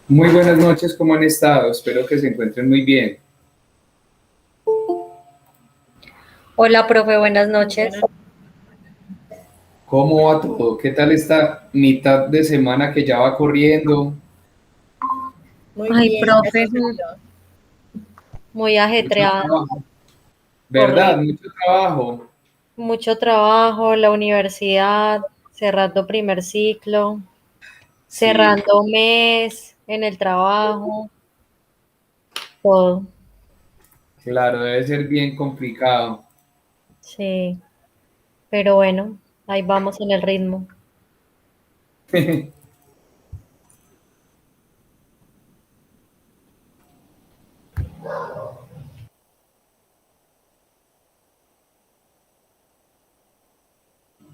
Muy buenas noches, ¿cómo han estado? Espero que se encuentren muy bien. Hola, profe, buenas noches. ¿Cómo va todo? ¿Qué tal esta mitad de semana que ya va corriendo? Muy Ay, bien, profe, gracias a Dios. muy Mucho ajetreada, trabajo. ¿Verdad? horrible. Mucho trabajo. Mucho trabajo, la universidad, cerrando primer ciclo, Sí, cerrando mes en el trabajo, todo. claro, debe ser bien complicado. Sí, pero bueno, ahí vamos en el ritmo.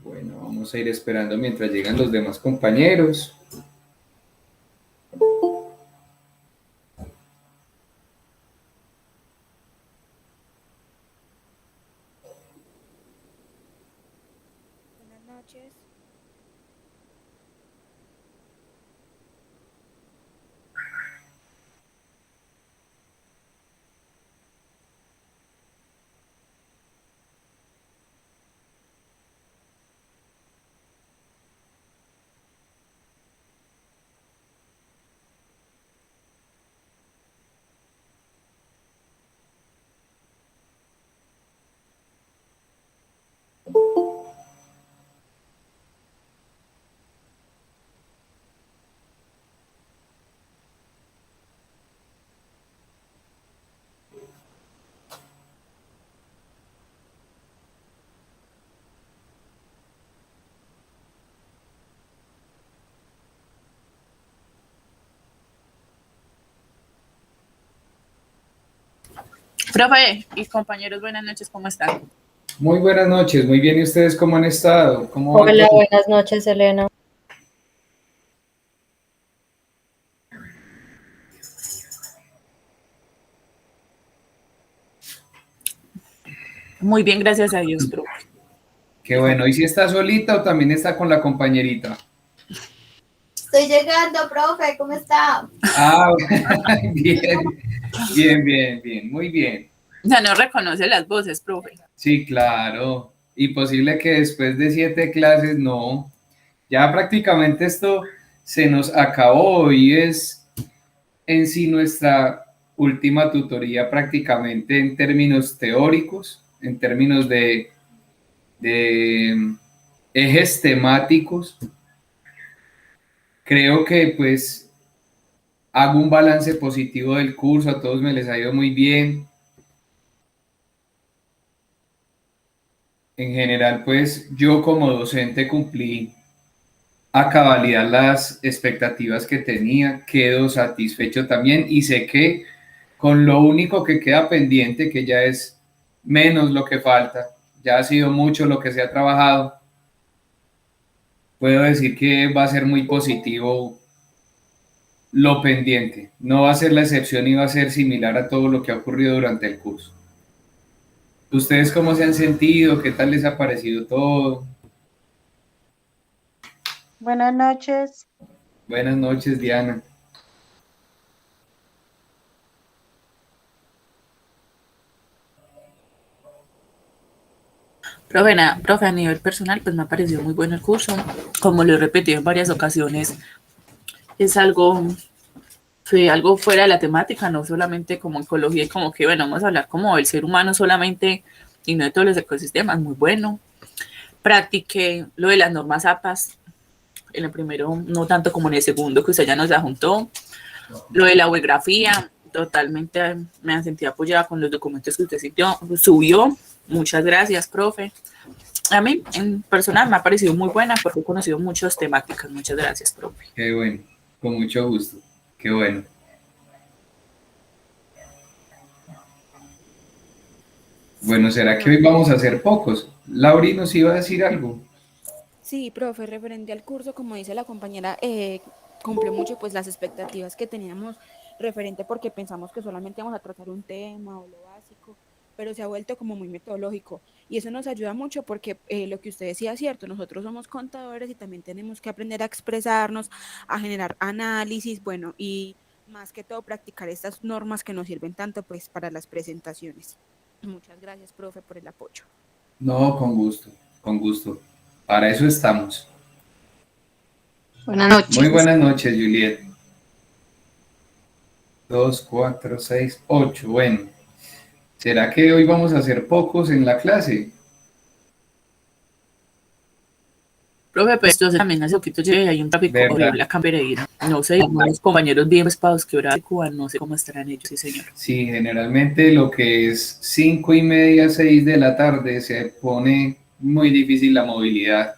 Bueno, vamos a ir esperando mientras llegan los demás compañeros. Buenas noches. Profe y compañeros, buenas noches, ¿cómo están? Muy buenas noches, muy bien. ¿Y ustedes cómo han estado? ¿Cómo va Hola, todo? buenas noches, Elena. Muy bien, gracias a Dios, profe. Qué bueno. ¿Y si está solita o también está con la compañerita? Estoy llegando, profe, ¿cómo está? Ah, bien, bien, bien, bien, muy bien. Ya no reconoce las voces, profe. Sí, claro. Y posible que después de 7 clases, no. Ya prácticamente esto se nos acabó. Hoy es en sí nuestra última tutoría prácticamente en términos teóricos, en términos de ejes temáticos. Creo que pues hago un balance positivo del curso, a todos me les ha ido muy bien. En general, pues yo como docente cumplí a cabalidad las expectativas que tenía, quedo satisfecho también y sé que con lo único que queda pendiente, que ya es menos lo que falta, ya ha sido mucho lo que se ha trabajado, puedo decir que va a ser muy positivo lo pendiente. No va a ser la excepción y va a ser similar a todo lo que ha ocurrido durante el curso. ¿Ustedes cómo se han sentido? ¿Qué tal les ha parecido todo? Buenas noches. Buenas noches, Diana. Profe, a nivel personal, pues me ha parecido muy bueno el curso. Como lo he repetido en varias ocasiones, es algo, fue algo fuera de la temática, no solamente como ecología y como que, bueno, vamos a hablar como del ser humano solamente y no de todos los ecosistemas, muy bueno. Practiqué lo de las normas APAS, en el primero, no tanto como en el segundo, que usted ya nos la juntó. Lo de la geografía, totalmente me han sentido apoyada con los documentos que usted subió. Muchas gracias, profe. A mí, en personal, me ha parecido muy buena porque he conocido muchas temáticas. Muchas gracias, profe. Qué bueno, con mucho gusto. Qué bueno. Bueno, ¿será que hoy vamos a hacer pocos? Lauri nos iba a decir algo. Sí, profe, referente al curso, como dice la compañera, cumple mucho pues las expectativas que teníamos referente porque pensamos que solamente vamos a tratar un tema o lo básico, pero se ha vuelto como muy metodológico. Y eso nos ayuda mucho porque lo que usted decía es cierto, nosotros somos contadores y también tenemos que aprender a expresarnos, a generar análisis, bueno, y más que todo practicar estas normas que nos sirven tanto pues para las presentaciones. Muchas gracias, profe, por el apoyo. No, con gusto, con gusto. Para eso estamos. Buenas noches. Muy buenas noches, Juliet. 2, 4, 6, 8. Bueno, ¿será que hoy vamos a ser pocos en la clase? Profe, pues yo también hace poquito llegué, hay un tráfico ¿Verdad? horrible acá en Pereira. No sé, los compañeros bien pespados que ahora de Cuba, no sé cómo estarán ellos, sí señor. Sí, generalmente lo que es 5:30, 6 de la tarde se pone muy difícil la movilidad.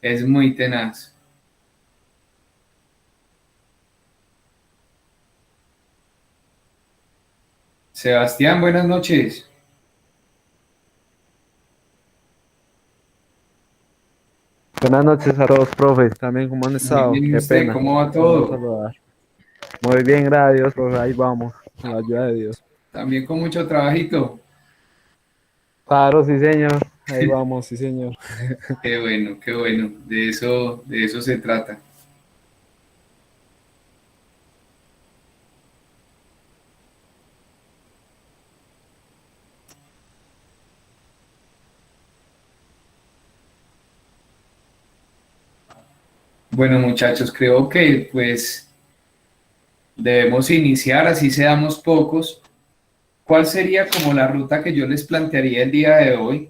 Es muy tenaz. Sebastián, buenas noches. Buenas noches a todos, profe. También, ¿cómo han estado? Muy bien, ¿y Qué usted? pena. ¿Cómo va No todo? saludar. Muy bien, gracias a Dios, profe. Ahí vamos, con la ayuda de Dios. También con mucho trabajito. Claro, sí, señor. Ahí vamos, sí, señor. Qué bueno, qué bueno. De eso se trata. Bueno, muchachos, creo que pues debemos iniciar, así seamos pocos. ¿Cuál sería como la ruta que yo les plantearía el día de hoy?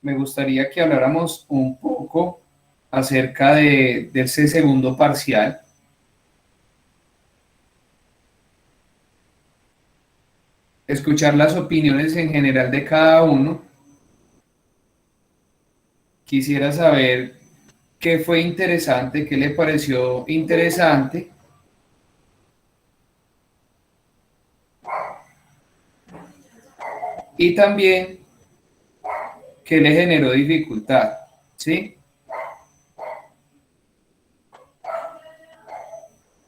Me gustaría que habláramos un poco acerca de ese segundo parcial. Escuchar las opiniones en general de cada uno. Quisiera saber qué fue interesante, qué le pareció interesante. Y también qué le generó dificultad, ¿sí?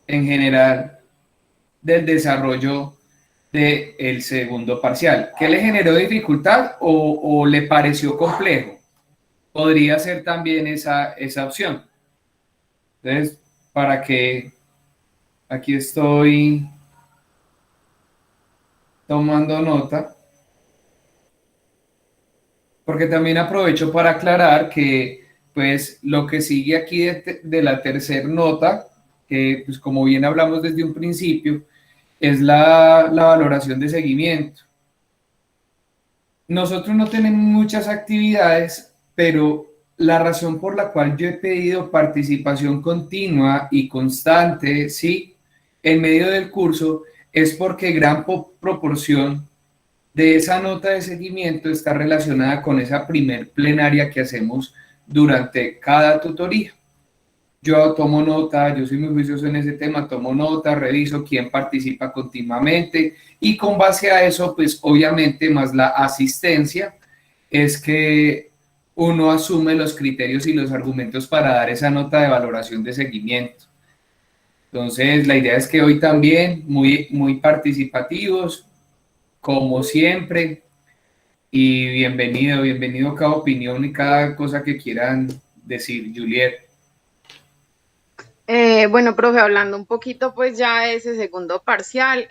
En general, del desarrollo del segundo parcial. ¿Qué le generó dificultad o le pareció complejo? Podría ser también esa opción. Entonces, para que aquí estoy tomando nota, porque también aprovecho para aclarar que pues lo que sigue aquí de la tercera nota, que pues como bien hablamos desde un principio, es la valoración de seguimiento. Nosotros no tenemos muchas actividades, pero la razón por la cual yo he pedido participación continua y constante, sí, en medio del curso, es porque gran proporción de esa nota de seguimiento está relacionada con esa primer plenaria que hacemos durante cada tutoría. Yo tomo nota, yo soy muy juicioso en ese tema, tomo nota, reviso quién participa continuamente y con base a eso, pues obviamente más la asistencia, es que uno asume los criterios y los argumentos para dar esa nota de valoración de seguimiento. Entonces, la idea es que hoy también muy participativos, como siempre, y bienvenido cada opinión y cada cosa que quieran decir, Juliet. Bueno, profe, hablando un poquito pues ya de ese segundo parcial,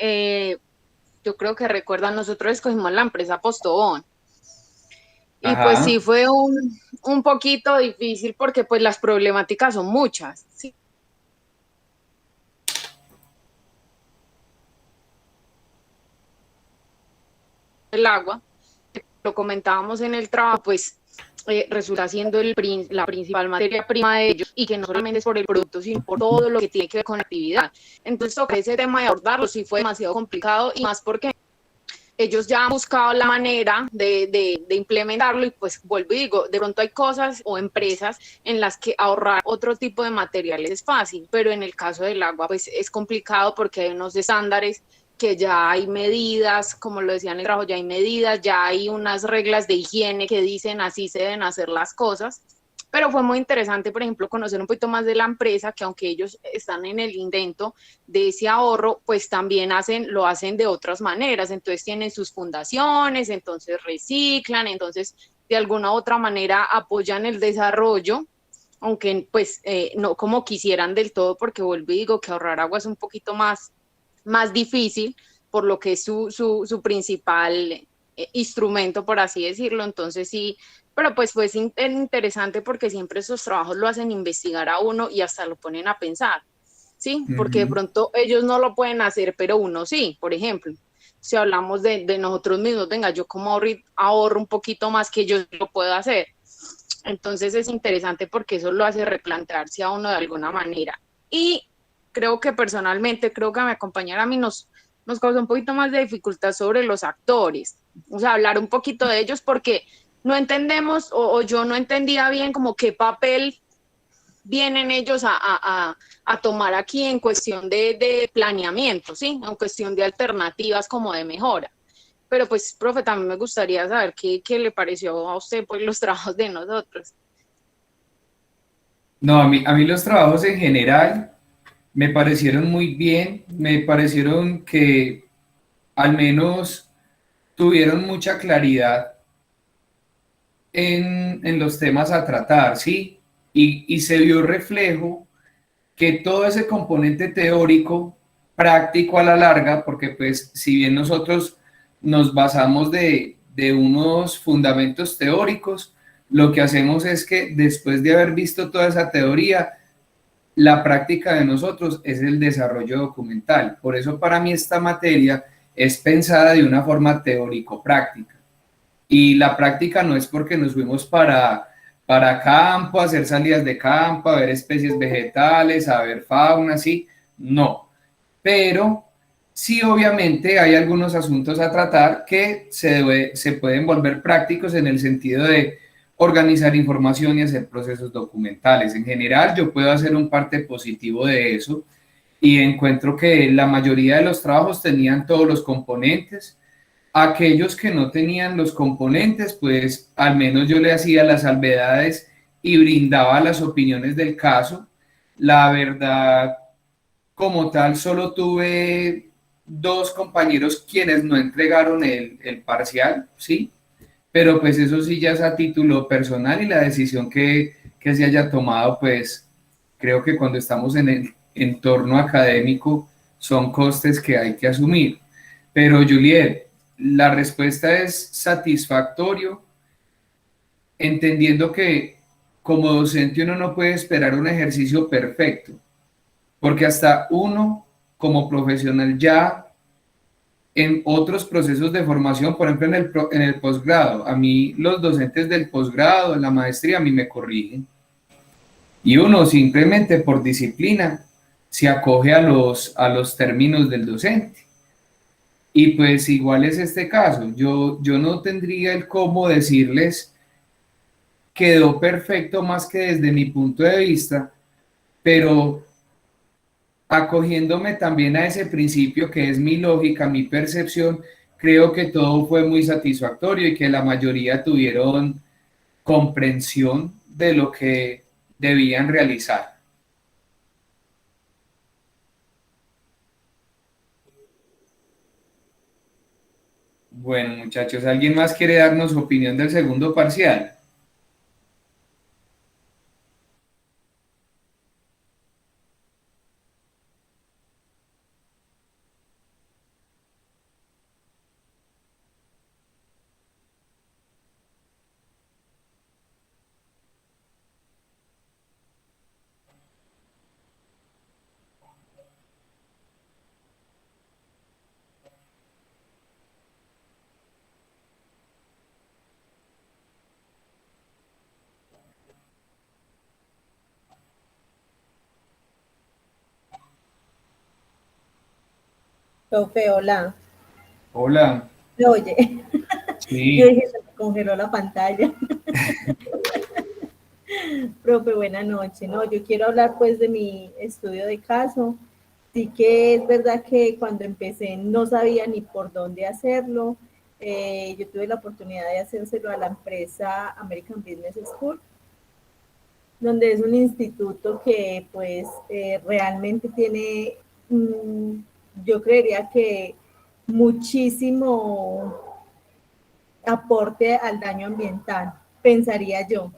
yo creo que recuerdan, nosotros escogimos la empresa Postobón. Y pues Ajá. sí fue un poquito difícil porque pues las problemáticas son muchas, ¿sí? El agua, lo comentábamos en el trabajo, pues resulta siendo la principal materia prima de ellos y que no solamente es por el producto, sino por todo lo que tiene que ver con la actividad. Entonces, tocar ese tema de abordarlo sí fue demasiado complicado y más porque ellos ya han buscado la manera de implementarlo y pues vuelvo y digo, de pronto hay cosas o empresas en las que ahorrar otro tipo de materiales es fácil, pero en el caso del agua pues es complicado porque hay unos estándares que ya hay medidas, como lo decía en el trabajo, ya hay medidas, ya hay unas reglas de higiene que dicen así se deben hacer las cosas, pero fue muy interesante, por ejemplo, conocer un poquito más de la empresa, que aunque ellos están en el intento de ese ahorro, pues también lo hacen de otras maneras, entonces tienen sus fundaciones, entonces reciclan, entonces de alguna u otra manera apoyan el desarrollo, aunque pues no como quisieran del todo, porque vuelvo y digo que ahorrar agua es un poquito más difícil, por lo que es su principal instrumento, por así decirlo. Entonces sí, pero pues fue interesante porque siempre esos trabajos lo hacen investigar a uno y hasta lo ponen a pensar, ¿sí? Porque de pronto ellos no lo pueden hacer, pero uno sí. Por ejemplo, si hablamos de nosotros mismos, venga, yo como ahorro un poquito más que yo lo puedo hacer. Entonces es interesante porque eso lo hace replantearse a uno de alguna manera. Y creo que personalmente, creo que a mi compañera a mí nos causó un poquito más de dificultad sobre los actores. O sea, hablar un poquito de ellos porque no entendemos o yo no entendía bien como qué papel vienen ellos a tomar aquí en cuestión de planeamiento, ¿sí? En cuestión de alternativas como de mejora. Pero pues, profe, también me gustaría saber qué le pareció a usted pues los trabajos de nosotros. No, a mí los trabajos en general me parecieron muy bien, me parecieron que al menos tuvieron mucha claridad en los temas a tratar, ¿sí? Y se vio reflejo que todo ese componente teórico, práctico a la larga, porque pues si bien nosotros nos basamos de unos fundamentos teóricos, lo que hacemos es que después de haber visto toda esa teoría, la práctica de nosotros es el desarrollo documental. Por eso para mí esta materia es pensada de una forma teórico-práctica. Y la práctica no es porque nos fuimos para campo, a hacer salidas de campo, a ver especies vegetales, a ver fauna, sí, no. Pero sí, obviamente hay algunos asuntos a tratar que se pueden volver prácticos en el sentido de organizar información y hacer procesos documentales. En general, yo puedo hacer un parte positivo de eso y encuentro que la mayoría de los trabajos tenían todos los componentes. Aquellos que no tenían los componentes, pues al menos yo le hacía las salvedades y brindaba las opiniones del caso. La verdad, como tal, solo tuve dos compañeros quienes no entregaron el parcial, ¿sí? Pero pues eso sí ya es a título personal y la decisión que se haya tomado, pues creo que cuando estamos en el entorno académico son costes que hay que asumir. Pero Juliet, la respuesta es satisfactorio, entendiendo que como docente uno no puede esperar un ejercicio perfecto, porque hasta uno como profesional ya en otros procesos de formación, por ejemplo en el posgrado, a mí los docentes del posgrado, en la maestría, a mí me corrigen. Y uno simplemente por disciplina se acoge a los términos del docente. Y pues igual es este caso, yo no tendría el cómo decirles quedó perfecto más que desde mi punto de vista, pero acogiéndome también a ese principio que es mi lógica, mi percepción, creo que todo fue muy satisfactorio y que la mayoría tuvieron comprensión de lo que debían realizar. Bueno, muchachos, ¿alguien más quiere darnos su opinión del segundo parcial? Profe, hola. Hola. ¿Me oye? Yo Sí. dije, se me congeló la pantalla. Profe, buena noche. No, yo quiero hablar pues de mi estudio de caso. Sí que es verdad que cuando empecé no sabía ni por dónde hacerlo. Yo tuve la oportunidad de hacérselo a la empresa American Business School donde es un instituto que pues realmente tiene, yo creería que muchísimo aporte al daño ambiental, pensaría yo.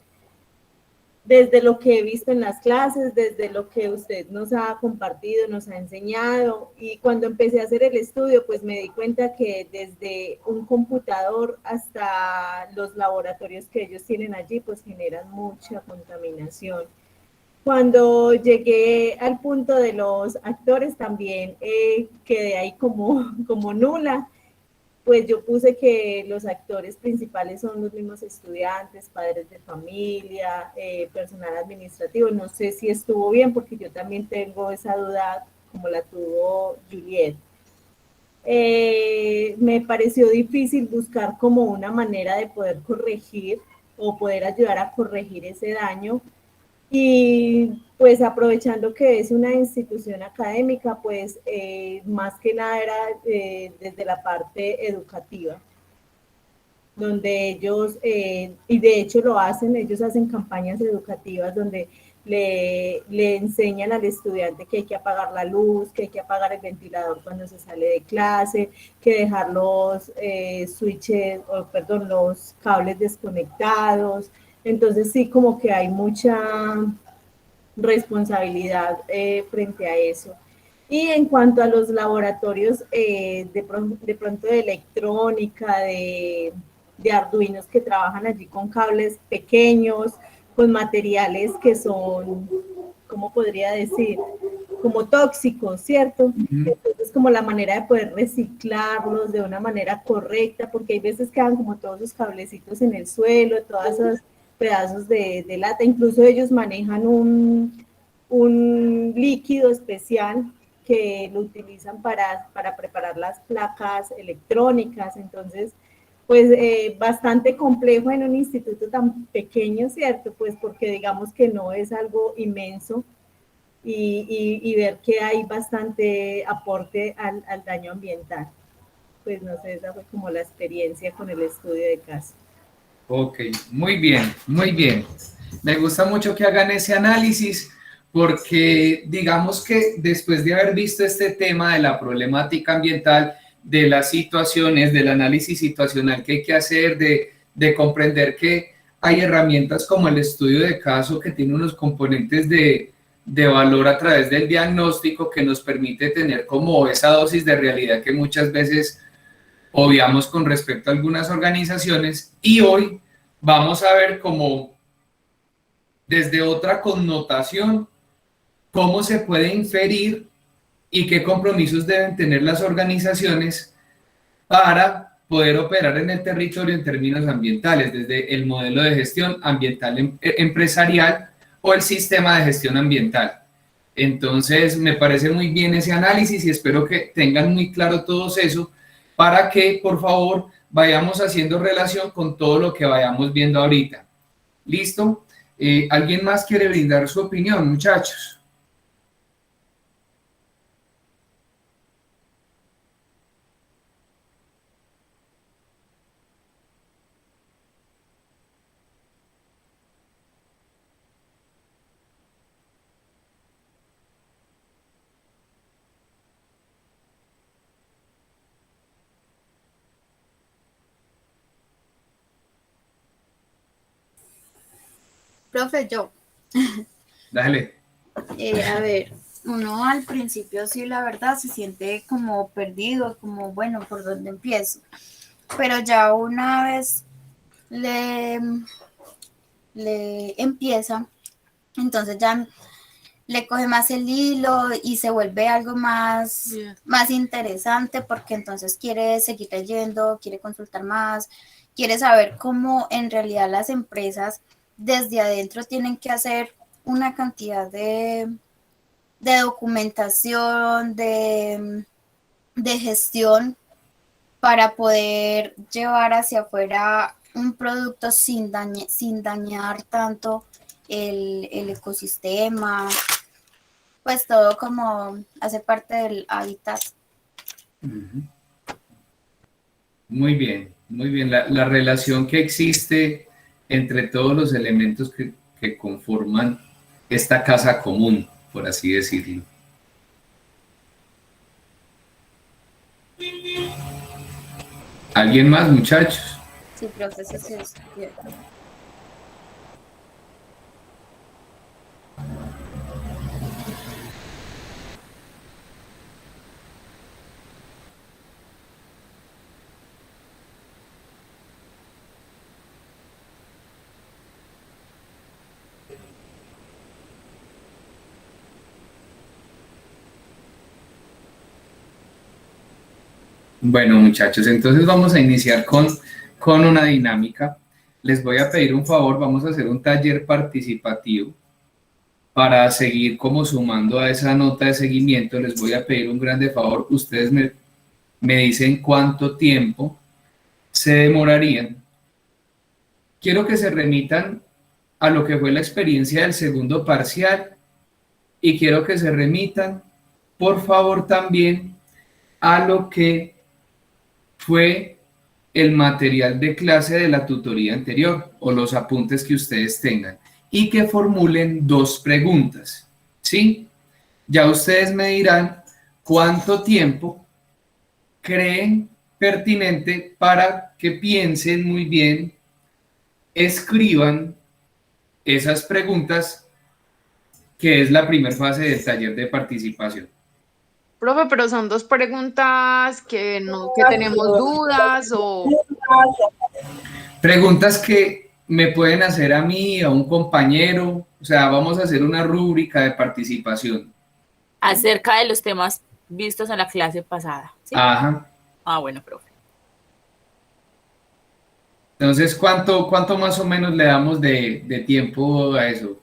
Desde lo que he visto en las clases, desde lo que usted nos ha compartido, nos ha enseñado, y cuando empecé a hacer el estudio, pues me di cuenta que desde un computador hasta los laboratorios que ellos tienen allí, pues generan mucha contaminación. Cuando llegué al punto de los actores también quedé ahí como nula, pues yo puse que los actores principales son los mismos estudiantes, padres de familia, personal administrativo. No sé si estuvo bien porque yo también tengo esa duda como la tuvo Juliet. Me pareció difícil buscar como una manera de poder corregir o poder ayudar a corregir ese daño. Y pues aprovechando que es una institución académica, pues más que nada era desde la parte educativa, donde ellos, y de hecho lo hacen, ellos hacen campañas educativas donde le enseñan al estudiante que hay que apagar la luz, que hay que apagar el ventilador cuando se sale de clase, que dejar los switches, o perdón, los cables desconectados. Entonces sí, como que hay mucha responsabilidad frente a eso. Y en cuanto a los laboratorios de pronto de electrónica, de Arduinos que trabajan allí con cables pequeños, con materiales que son, ¿cómo podría decir? Como tóxicos, ¿cierto? Entonces, como la manera de poder reciclarlos de una manera correcta, porque hay veces quedan como todos los cablecitos en el suelo, todos esos pedazos de lata, incluso ellos manejan un líquido especial que lo utilizan para preparar las placas electrónicas, entonces pues bastante complejo en un instituto tan pequeño, ¿cierto? Pues porque digamos que no es algo inmenso y ver que hay bastante aporte al daño ambiental. Pues no sé, esa fue como la experiencia con el estudio de caso. Ok, muy bien, muy bien. Me gusta mucho que hagan ese análisis porque digamos que después de haber visto este tema de la problemática ambiental, de las situaciones, del análisis situacional que hay que hacer, de comprender que hay herramientas como el estudio de caso que tiene unos componentes de valor a través del diagnóstico que nos permite tener como esa dosis de realidad que muchas veces obviamos con respecto a algunas organizaciones, y hoy vamos a ver cómo desde otra connotación cómo se puede inferir y qué compromisos deben tener las organizaciones para poder operar en el territorio en términos ambientales, desde el modelo de gestión ambiental empresarial o el sistema de gestión ambiental. Entonces, me parece muy bien ese análisis y espero que tengan muy claro todo eso para que, por favor, vayamos haciendo relación con todo lo que vayamos viendo ahorita. ¿Listo? ¿Alguien más quiere brindar su opinión, muchachos? Profe, yo. Dale. A ver, uno al principio sí, la verdad, se siente como perdido, como, bueno, ¿por dónde empiezo? Pero ya una vez le empieza, entonces ya le coge más el hilo y se vuelve algo más interesante porque entonces quiere seguir leyendo, quiere consultar más, quiere saber cómo en realidad las empresas desde adentro tienen que hacer una cantidad de documentación, de gestión para poder llevar hacia afuera un producto sin dañar tanto el ecosistema, pues todo como hace parte del hábitat. Muy bien, muy bien. La relación que existe entre todos los elementos que conforman esta casa común, por así decirlo. ¿Alguien más, muchachos? Sí, profe, eso sí es cierto. Bueno, muchachos, entonces vamos a iniciar con una dinámica. Les voy a pedir un favor, vamos a hacer un taller participativo para seguir como sumando a esa nota de seguimiento. Les voy a pedir un grande favor, ustedes me dicen cuánto tiempo se demorarían. Quiero que se remitan a lo que fue la experiencia del segundo parcial y quiero que se remitan, por favor, también a lo que fue el material de clase de la tutoría anterior o los apuntes que ustedes tengan y que formulen 2 preguntas, ¿sí? Ya ustedes me dirán cuánto tiempo creen pertinente para que piensen muy bien, escriban esas preguntas, que es la primera fase del taller de participación. Profe, pero son 2 preguntas que tenemos dudas o... Preguntas que me pueden hacer a mí, a un compañero, o sea, vamos a hacer una rúbrica de participación. Acerca de los temas vistos en la clase pasada, ¿sí? Ajá. Ah, bueno, profe. Entonces, ¿cuánto más o menos le damos de tiempo a eso?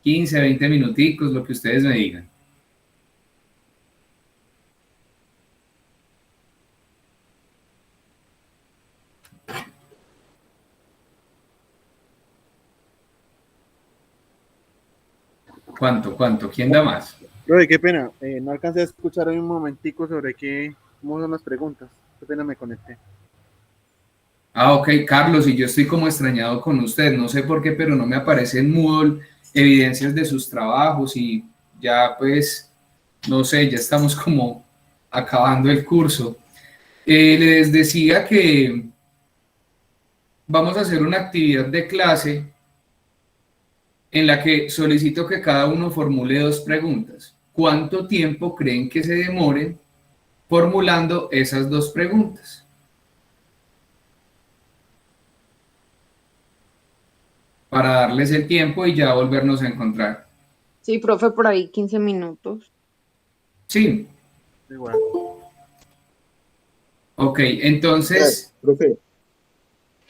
15, 20 minuticos, lo que ustedes me digan. ¿Cuánto? ¿Quién da más? Profe, qué pena, no alcancé a escuchar hoy un momentico sobre cómo son las preguntas. Qué pena me conecté. Ah, ok, Carlos, y yo estoy como extrañado con usted, no sé por qué, pero no me aparece en Moodle evidencias de sus trabajos y ya pues, no sé, ya estamos como acabando el curso. Les decía que vamos a hacer una actividad de clase en la que solicito que cada uno formule 2 preguntas. ¿Cuánto tiempo creen que se demoren formulando esas 2 preguntas? Para darles el tiempo y ya volvernos a encontrar. Sí, profe, por ahí 15 minutos. Sí. Igual. Ok, entonces... Profe,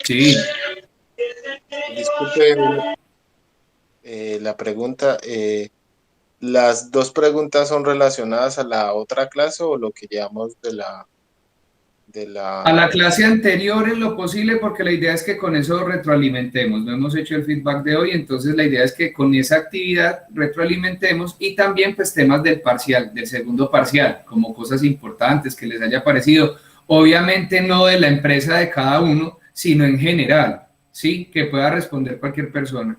Sí. disculpe la pregunta. ¿Las 2 preguntas son relacionadas a la otra clase o lo que llevamos de la... A la clase anterior en lo posible, porque la idea es que con eso retroalimentemos. No hemos hecho el feedback de hoy, entonces la idea es que con esa actividad retroalimentemos y también pues temas del parcial, del segundo parcial, como cosas importantes que les haya parecido. Obviamente no de la empresa de cada uno, sino en general, ¿sí? Que pueda responder cualquier persona.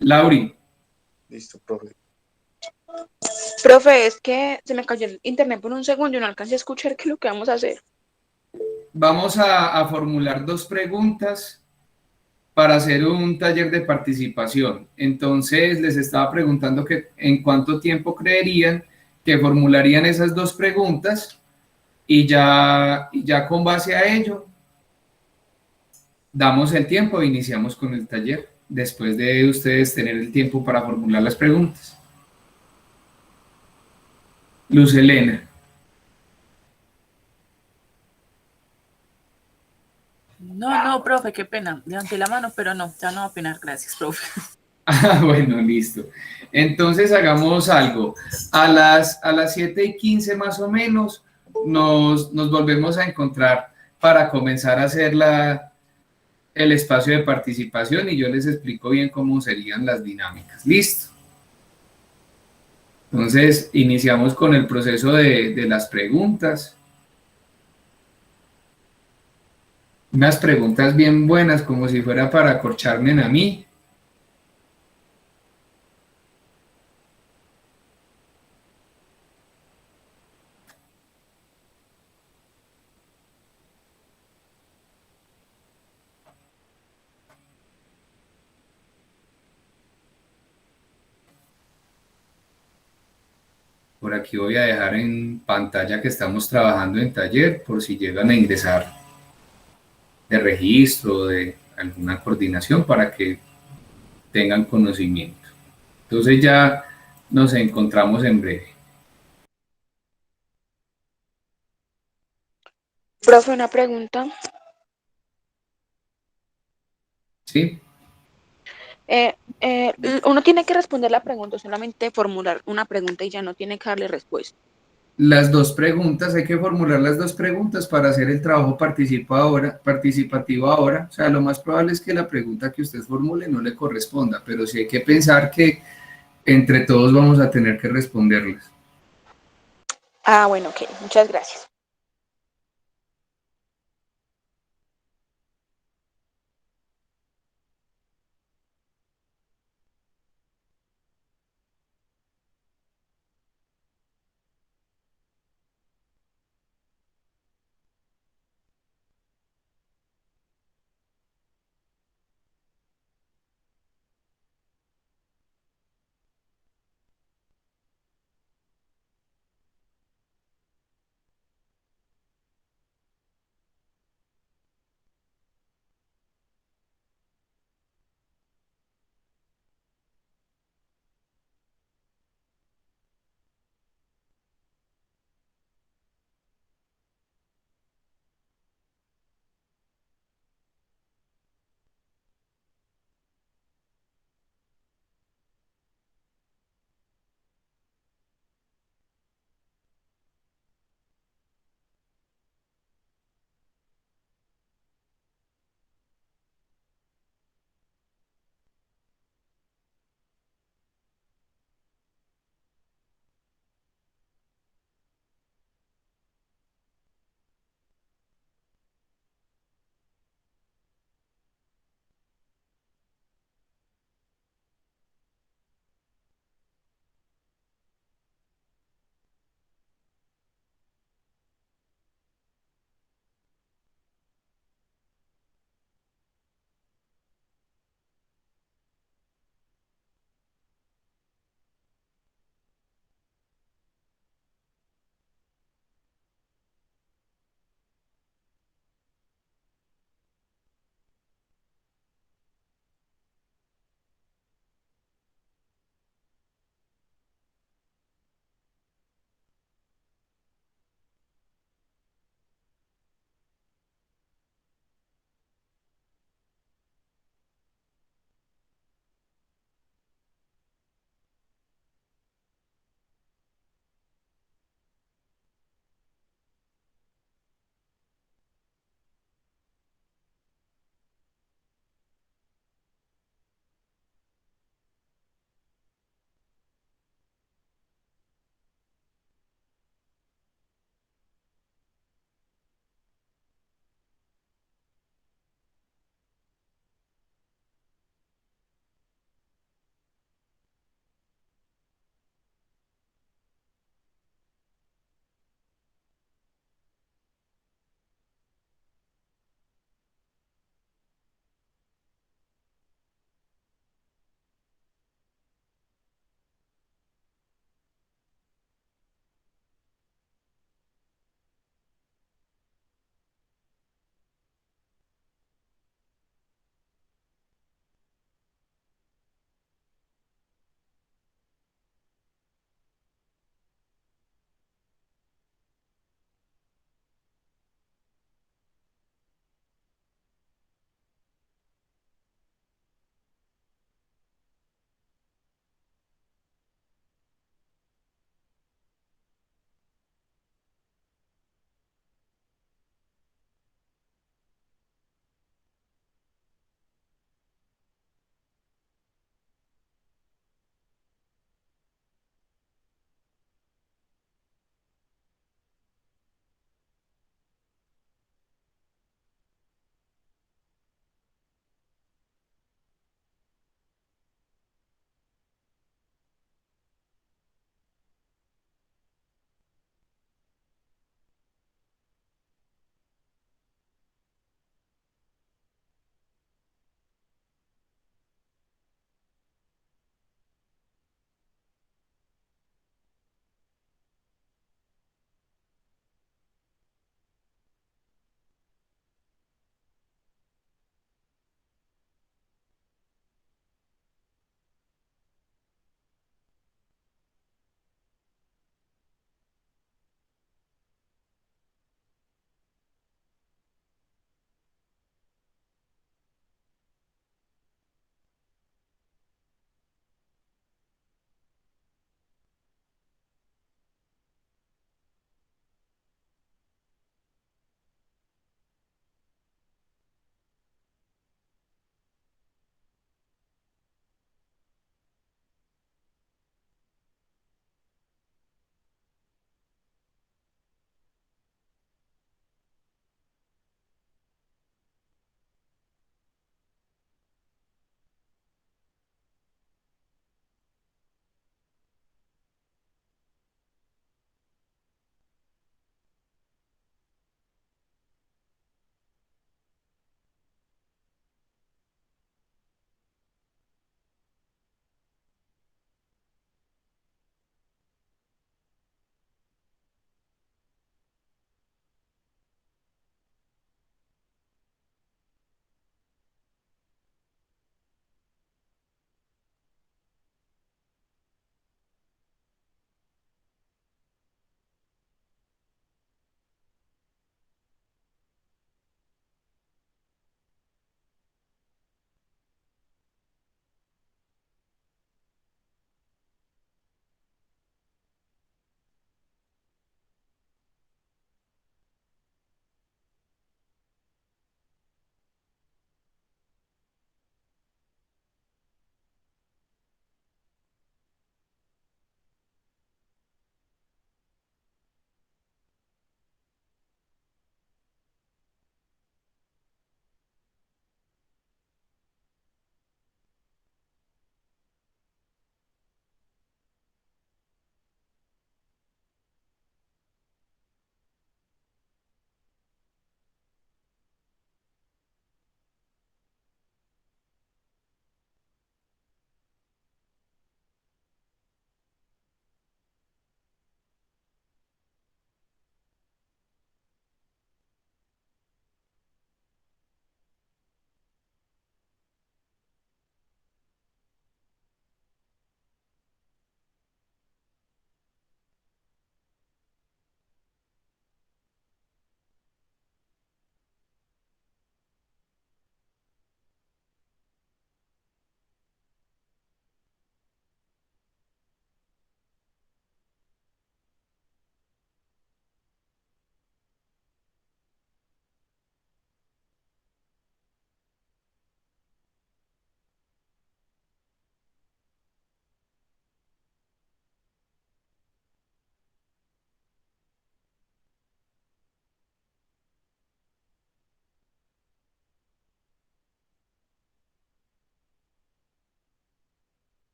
Lauri. Listo, profe. Profe, es que se me cayó el internet por un segundo y no alcancé a escuchar qué es lo que vamos a hacer. Vamos a formular 2 preguntas para hacer un taller de participación. Entonces, les estaba preguntando que en cuánto tiempo creerían que formularían esas 2 preguntas y ya con base a ello damos el tiempo e iniciamos con el taller, después de ustedes tener el tiempo para formular las preguntas. Luz Helena. No, profe, qué pena. Levanté la mano, pero no, ya no va a opinar. Gracias, profe. Ah, bueno, listo. Entonces hagamos algo. A las 7:15 más o menos nos volvemos a encontrar para comenzar a hacer el espacio de participación y yo les explico bien cómo serían las dinámicas. ¿Listo? Entonces, iniciamos con el proceso de las preguntas. Unas preguntas bien buenas, como si fuera para acorcharme a mí. Por aquí voy a dejar en pantalla que estamos trabajando en taller por si llegan a ingresar de registro o de alguna coordinación para que tengan conocimiento. Entonces ya nos encontramos en breve. Profe, una pregunta. ¿Sí? Uno tiene que responder la pregunta, solamente formular una pregunta y ya no tiene que darle respuesta. Las dos preguntas, hay que formular las dos preguntas para hacer el trabajo participativo ahora. O sea, lo más probable es que la pregunta que usted formule no le corresponda, pero sí hay que pensar que entre todos vamos a tener que responderlas. Ah, bueno, ok, muchas gracias.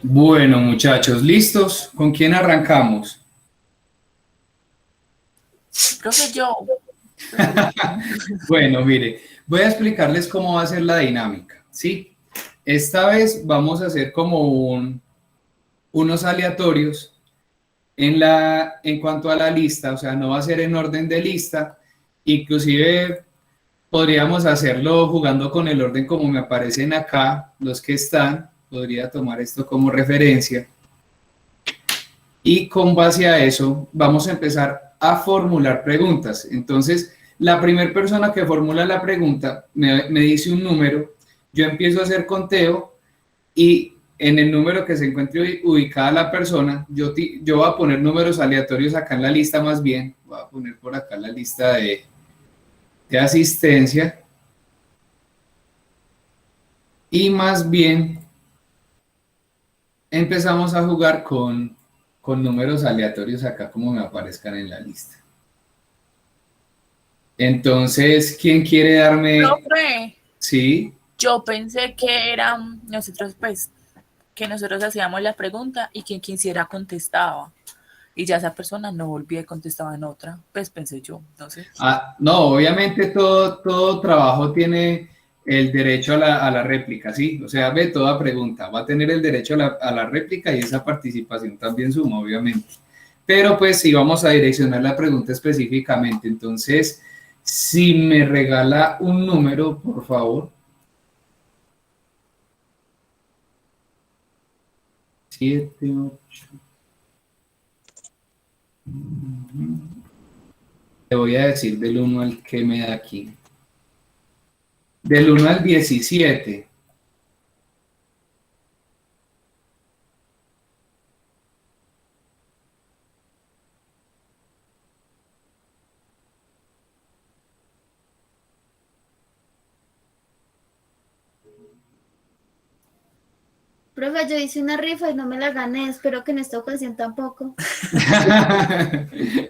Bueno, muchachos, ¿listos? ¿Con quién arrancamos? Profe, yo. Bueno, mire, voy a explicarles cómo va a ser la dinámica, ¿sí? Esta vez vamos a hacer como unos aleatorios en cuanto a la lista, o sea, no va a ser en orden de lista, inclusive podríamos hacerlo jugando con el orden como me aparecen acá, los que están, podría tomar esto como referencia, y con base a eso vamos a empezar a formular preguntas. Entonces, la primera persona que formula la pregunta me dice un número, yo empiezo a hacer conteo y en el número que se encuentre ubicada la persona, yo voy a poner números aleatorios acá en la lista más bien, voy a poner por acá la lista de asistencia y más bien empezamos a jugar con números aleatorios acá como me aparezcan en la lista. Entonces, ¿quién quiere darme? Profe, Sí. yo pensé que eran nosotros, pues, que nosotros hacíamos la pregunta y quien quisiera contestaba. Y ya esa persona no volvía y contestaba en otra. Pues pensé yo, no sé. No, obviamente todo trabajo tiene el derecho a la réplica, ¿sí? O sea, ve, toda pregunta va a tener el derecho a la réplica y esa participación también suma, obviamente. Pero pues sí vamos a direccionar la pregunta específicamente. Entonces, si me regala un número, por favor. 7, 8. Le voy a decir del 1 al que me da aquí. Del 1 al 17. Profe, yo hice una rifa y no me la gané. Espero que en esta ocasión tampoco.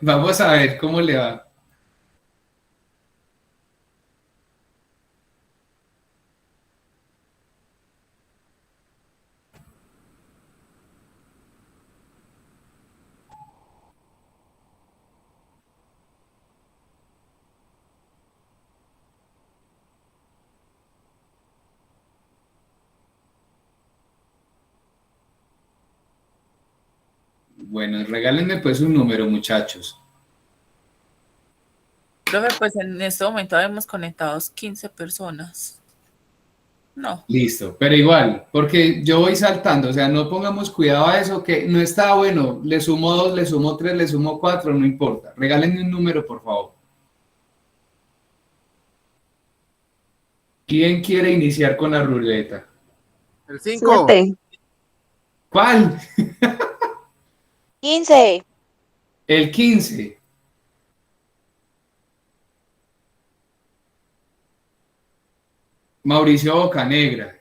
Vamos a ver cómo le va. Bueno, regálenme pues un número, muchachos. Profe, pues en este momento habemos conectados 15 personas. No. Listo, pero igual, porque yo voy saltando, o sea, no pongamos cuidado a eso, que no está bueno, le sumo 2, le sumo 3, le sumo 4, no importa. Regálenme un número, por favor. ¿Quién quiere iniciar con la ruleta? El 5. 7. ¿Cuál? 15. El 15. Mauricio Bocanegra.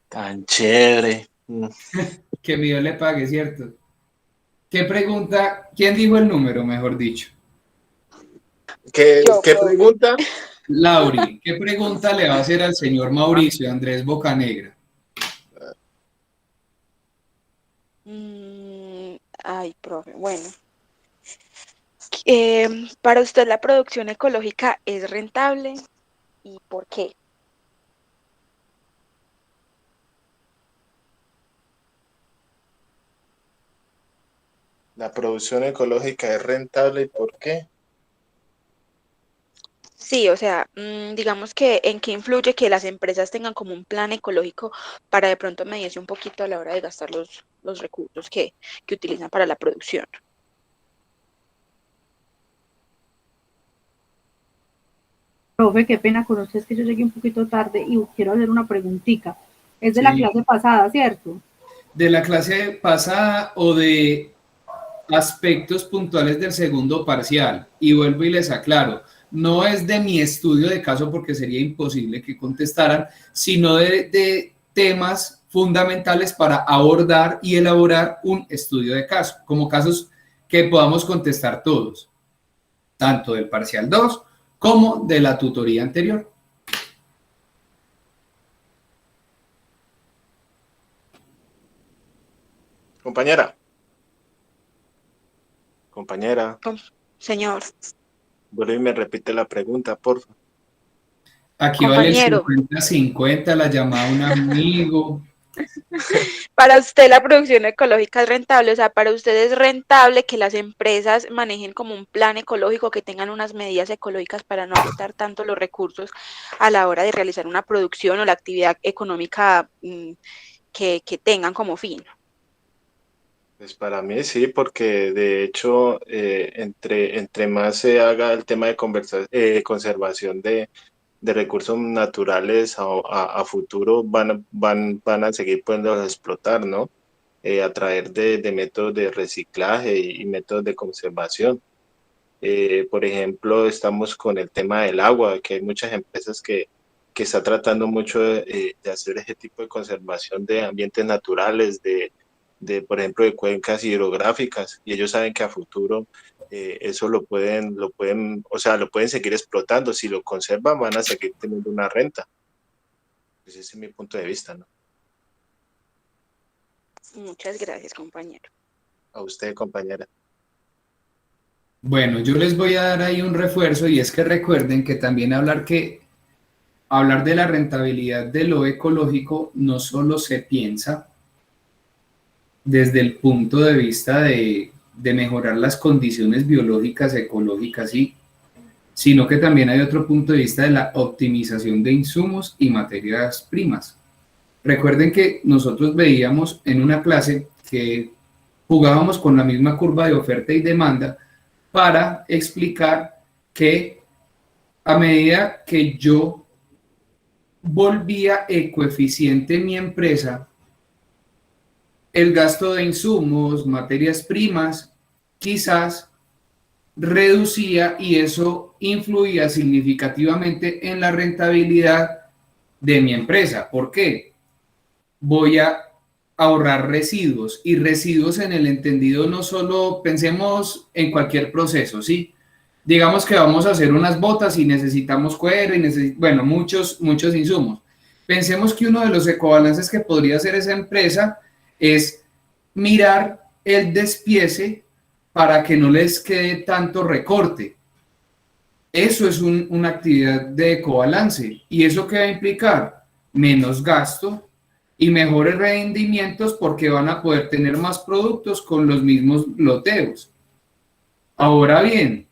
Tan chévere. Que mi Dios le pague, ¿cierto? ¿Qué pregunta? ¿Quién dijo el número, mejor dicho? ¿Qué pregunta? Lauri, ¿qué pregunta le va a hacer al señor Mauricio Andrés Bocanegra? Ay, profe, bueno. Para usted la producción ecológica es rentable, ¿y por qué? ¿La producción ecológica es rentable y por qué? Sí, o sea, digamos que en qué influye que las empresas tengan como un plan ecológico para de pronto medirse un poquito a la hora de gastar los recursos que utilizan para la producción. Profe, qué pena con usted, es que yo llegué un poquito tarde y quiero hacer una preguntita. Es de la clase pasada, ¿cierto? De la clase pasada o de aspectos puntuales del segundo parcial. Y vuelvo y les aclaro, no es de mi estudio de caso porque sería imposible que contestaran, sino de temas fundamentales para abordar y elaborar un estudio de caso, como casos que podamos contestar todos, tanto del parcial 2 como de la tutoría anterior. Compañera. Compañera. Señor. Vuelve y me repite la pregunta, por favor. Aquí vale el Compañero. 50-50, la llamada a un amigo. Para usted la producción ecológica es rentable, o sea, para usted es rentable que las empresas manejen como un plan ecológico, que tengan unas medidas ecológicas para no agotar tanto los recursos a la hora de realizar una producción o la actividad económica que tengan como fin. Pues para mí sí, porque de hecho entre más se haga el tema de conservación de recursos naturales a futuro van a seguir pudiendo explotar, ¿no? A través de métodos de reciclaje y métodos de conservación. Por ejemplo, estamos con el tema del agua, que hay muchas empresas que están tratando mucho de hacer ese tipo de conservación de ambientes naturales, por ejemplo, de cuencas hidrográficas, y ellos saben que a futuro eso o sea, lo pueden seguir explotando. Si lo conservan, van a seguir teniendo una renta. Ese es mi punto de vista, ¿no? Muchas gracias, compañero. A usted, compañera. Bueno, yo les voy a dar ahí un refuerzo, y es que recuerden que también hablar de la rentabilidad de lo ecológico no solo se piensa desde el punto de vista de mejorar las condiciones biológicas, ecológicas, sí, sino que también hay otro punto de vista de la optimización de insumos y materias primas. Recuerden que nosotros veíamos en una clase que jugábamos con la misma curva de oferta y demanda para explicar que a medida que yo volvía ecoeficiente mi empresa, el gasto de insumos, materias primas, quizás reducía, y eso influía significativamente en la rentabilidad de mi empresa. ¿Por qué? Voy a ahorrar residuos, y residuos en el entendido no solo, pensemos en cualquier proceso, ¿sí? Digamos que vamos a hacer unas botas y necesitamos cuero y bueno, muchos insumos. Pensemos que uno de los ecobalances que podría hacer esa empresa es mirar el despiece para que no les quede tanto recorte. Eso es una actividad de ecobalance. ¿Y eso qué va a implicar? Menos gasto y mejores rendimientos, porque van a poder tener más productos con los mismos loteos. Ahora bien,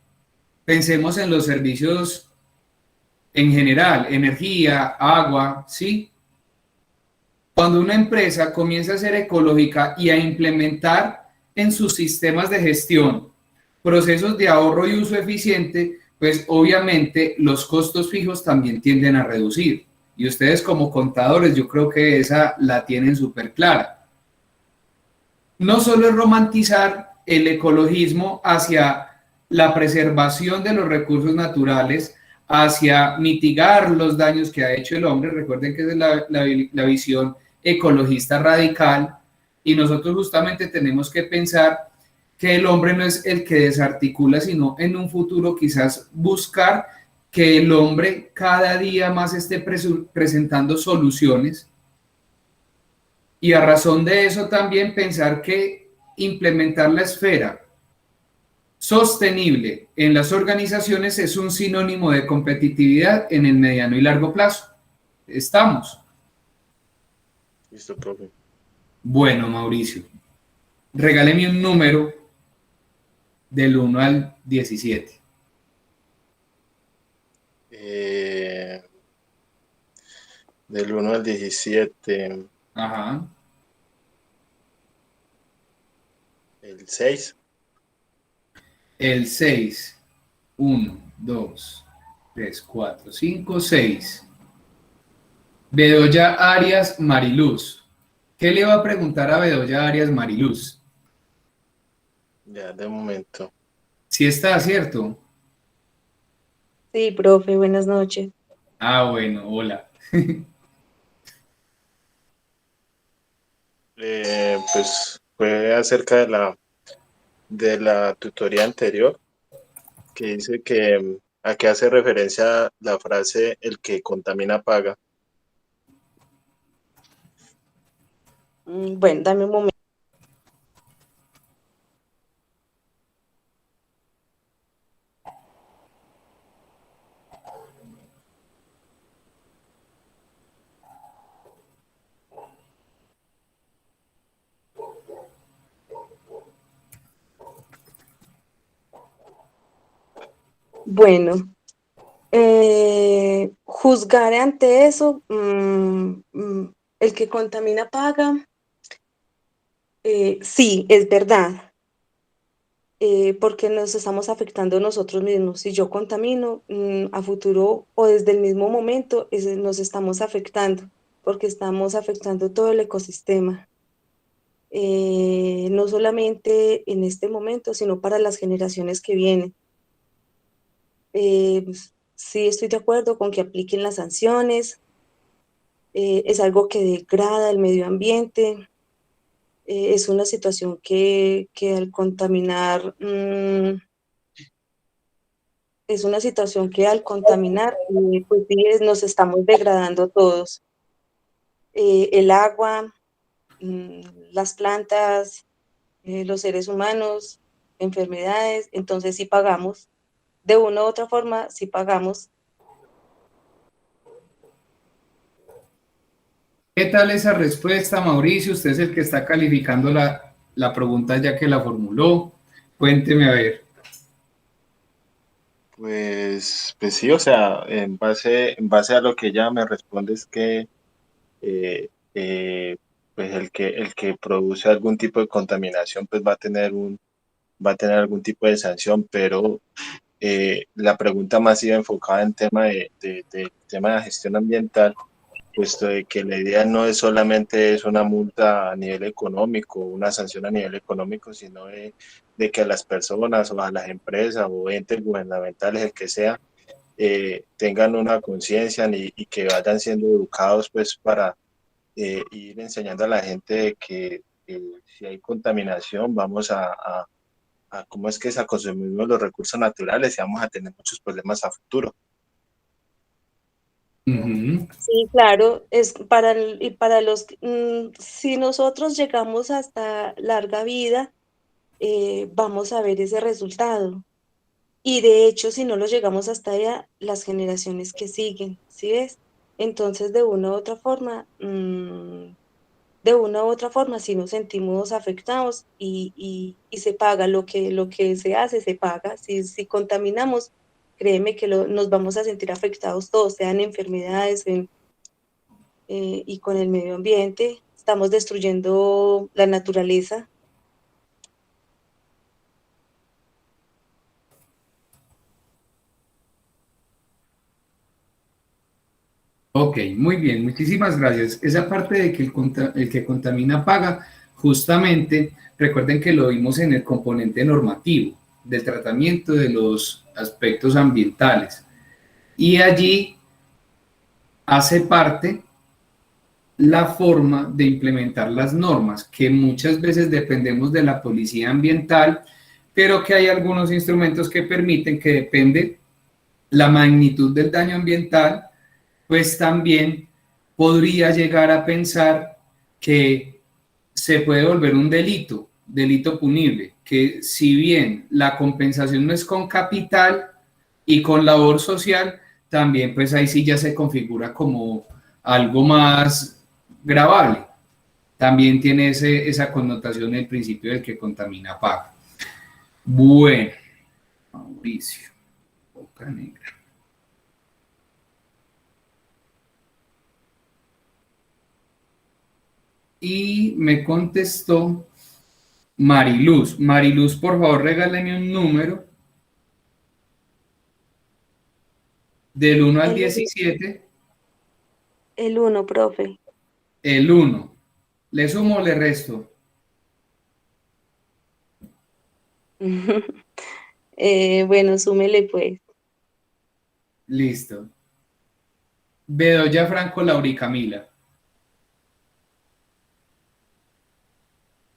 pensemos en los servicios en general, energía, agua, ¿sí? Cuando una empresa comienza a ser ecológica y a implementar en sus sistemas de gestión procesos de ahorro y uso eficiente, pues obviamente los costos fijos también tienden a reducir. Y ustedes como contadores, yo creo que esa la tienen súper clara. No solo es romantizar el ecologismo hacia la preservación de los recursos naturales, hacia mitigar los daños que ha hecho el hombre. Recuerden que esa es la visión ecologista radical, y nosotros justamente tenemos que pensar que el hombre no es el que desarticula, sino en un futuro quizás buscar que el hombre cada día más esté presentando soluciones, y a razón de eso también pensar que implementar la esfera sostenible en las organizaciones es un sinónimo de competitividad en el mediano y largo plazo. ¿Estamos? Listo, profe. Bueno, Mauricio, regáleme un número del 1 al 17. Del 1 al 17. Ajá. El 6. El 6. 1, 2, 3, 4, 5, 6. Bedoya Arias Mariluz. ¿Qué le va a preguntar a Bedoya Arias Mariluz? Ya, de momento. ¿Sí está, cierto? Sí, profe, buenas noches. Ah, bueno, hola. Pues fue acerca de la tutoría anterior, que dice que a qué hace referencia la frase el que contamina paga. Bueno, dame un momento. Bueno, juzgar ante eso, el que contamina paga, sí, es verdad, porque nos estamos afectando nosotros mismos. Si yo contamino, a futuro o desde el mismo momento nos estamos afectando, porque estamos afectando todo el ecosistema. No solamente en este momento, sino para las generaciones que vienen. Pues, sí, estoy de acuerdo con que apliquen las sanciones, es algo que degrada el medio ambiente, es una situación que al contaminar, es una situación que al contaminar, pues sí, nos estamos degradando todos. El agua, las plantas, los seres humanos, enfermedades, entonces sí pagamos. De una u otra forma, sí pagamos. ¿Qué tal esa respuesta, Mauricio? Usted es el que está calificando la pregunta ya que la formuló. Cuénteme a ver. Pues sí, o sea, en base a lo que ella me responde es que eh, eh, pues el que produce algún tipo de contaminación pues va a tener algún tipo de sanción, pero la pregunta más iba enfocada en tema de gestión ambiental, puesto de que la idea no es solamente es una multa a nivel económico, una sanción a nivel económico, sino de que a las personas o a las empresas o entes gubernamentales, el que sea, tengan una conciencia y que vayan siendo educados pues para ir enseñando a la gente de que si hay contaminación vamos a cómo es que es a consumir los recursos naturales y vamos a tener muchos problemas a futuro. Sí, claro, es y para si nosotros llegamos hasta larga vida, vamos a ver ese resultado. Y de hecho, si no lo llegamos hasta allá, las generaciones que siguen, ¿sí ves? Entonces, de una u otra forma, sí nos sentimos afectados y se paga lo que se hace, se paga. Si contaminamos, créeme que nos vamos a sentir afectados todos, sean enfermedades y con el medio ambiente. Estamos destruyendo la naturaleza. Ok, muy bien, muchísimas gracias. Esa parte de que el que contamina paga, justamente, recuerden que lo vimos en el componente normativo del tratamiento de los aspectos ambientales. Y allí hace parte la forma de implementar las normas, que muchas veces dependemos de la policía ambiental, pero que hay algunos instrumentos que permiten que depende la magnitud del daño ambiental, pues también podría llegar a pensar que se puede volver un delito punible, que si bien la compensación no es con capital y con labor social, también pues ahí sí ya se configura como algo más gravable. También tiene esa connotación el principio del que contamina paga. Bueno, Mauricio, Boca Negra. Y me contestó Mariluz. Mariluz, por favor, regáleme un número del 1 al 17. El 1, profe. El 1. ¿Le sumo o le resto? Bueno, súmele pues. Listo. Bedoya Franco Lauricamila.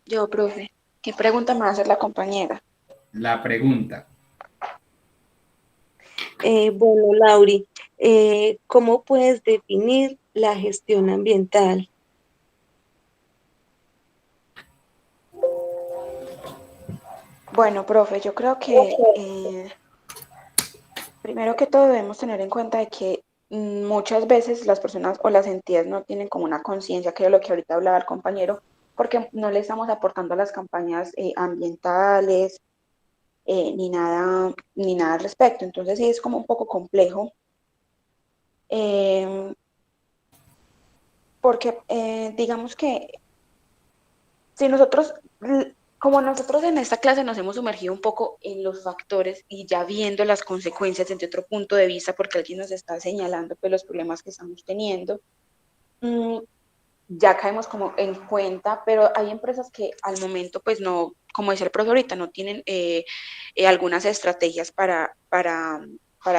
Yo, profe, ¿qué pregunta me va a hacer la compañera? La pregunta. Bueno, Lauri, ¿cómo puedes definir la gestión ambiental? Bueno, profe, yo creo que primero que todo debemos tener en cuenta de que muchas veces las personas o las entidades no tienen como una conciencia, que es lo que ahorita hablaba el compañero, porque no le estamos aportando a las campañas ambientales, ni nada al respecto. Entonces sí es como un poco complejo, porque digamos que si nosotros, como nosotros en esta clase nos hemos sumergido un poco en los factores y ya viendo las consecuencias desde otro punto de vista, porque alguien nos está señalando pues, los problemas que estamos teniendo, ya caemos como en cuenta, pero hay empresas que al momento, pues no, como decía el profesor ahorita, no tienen algunas estrategias para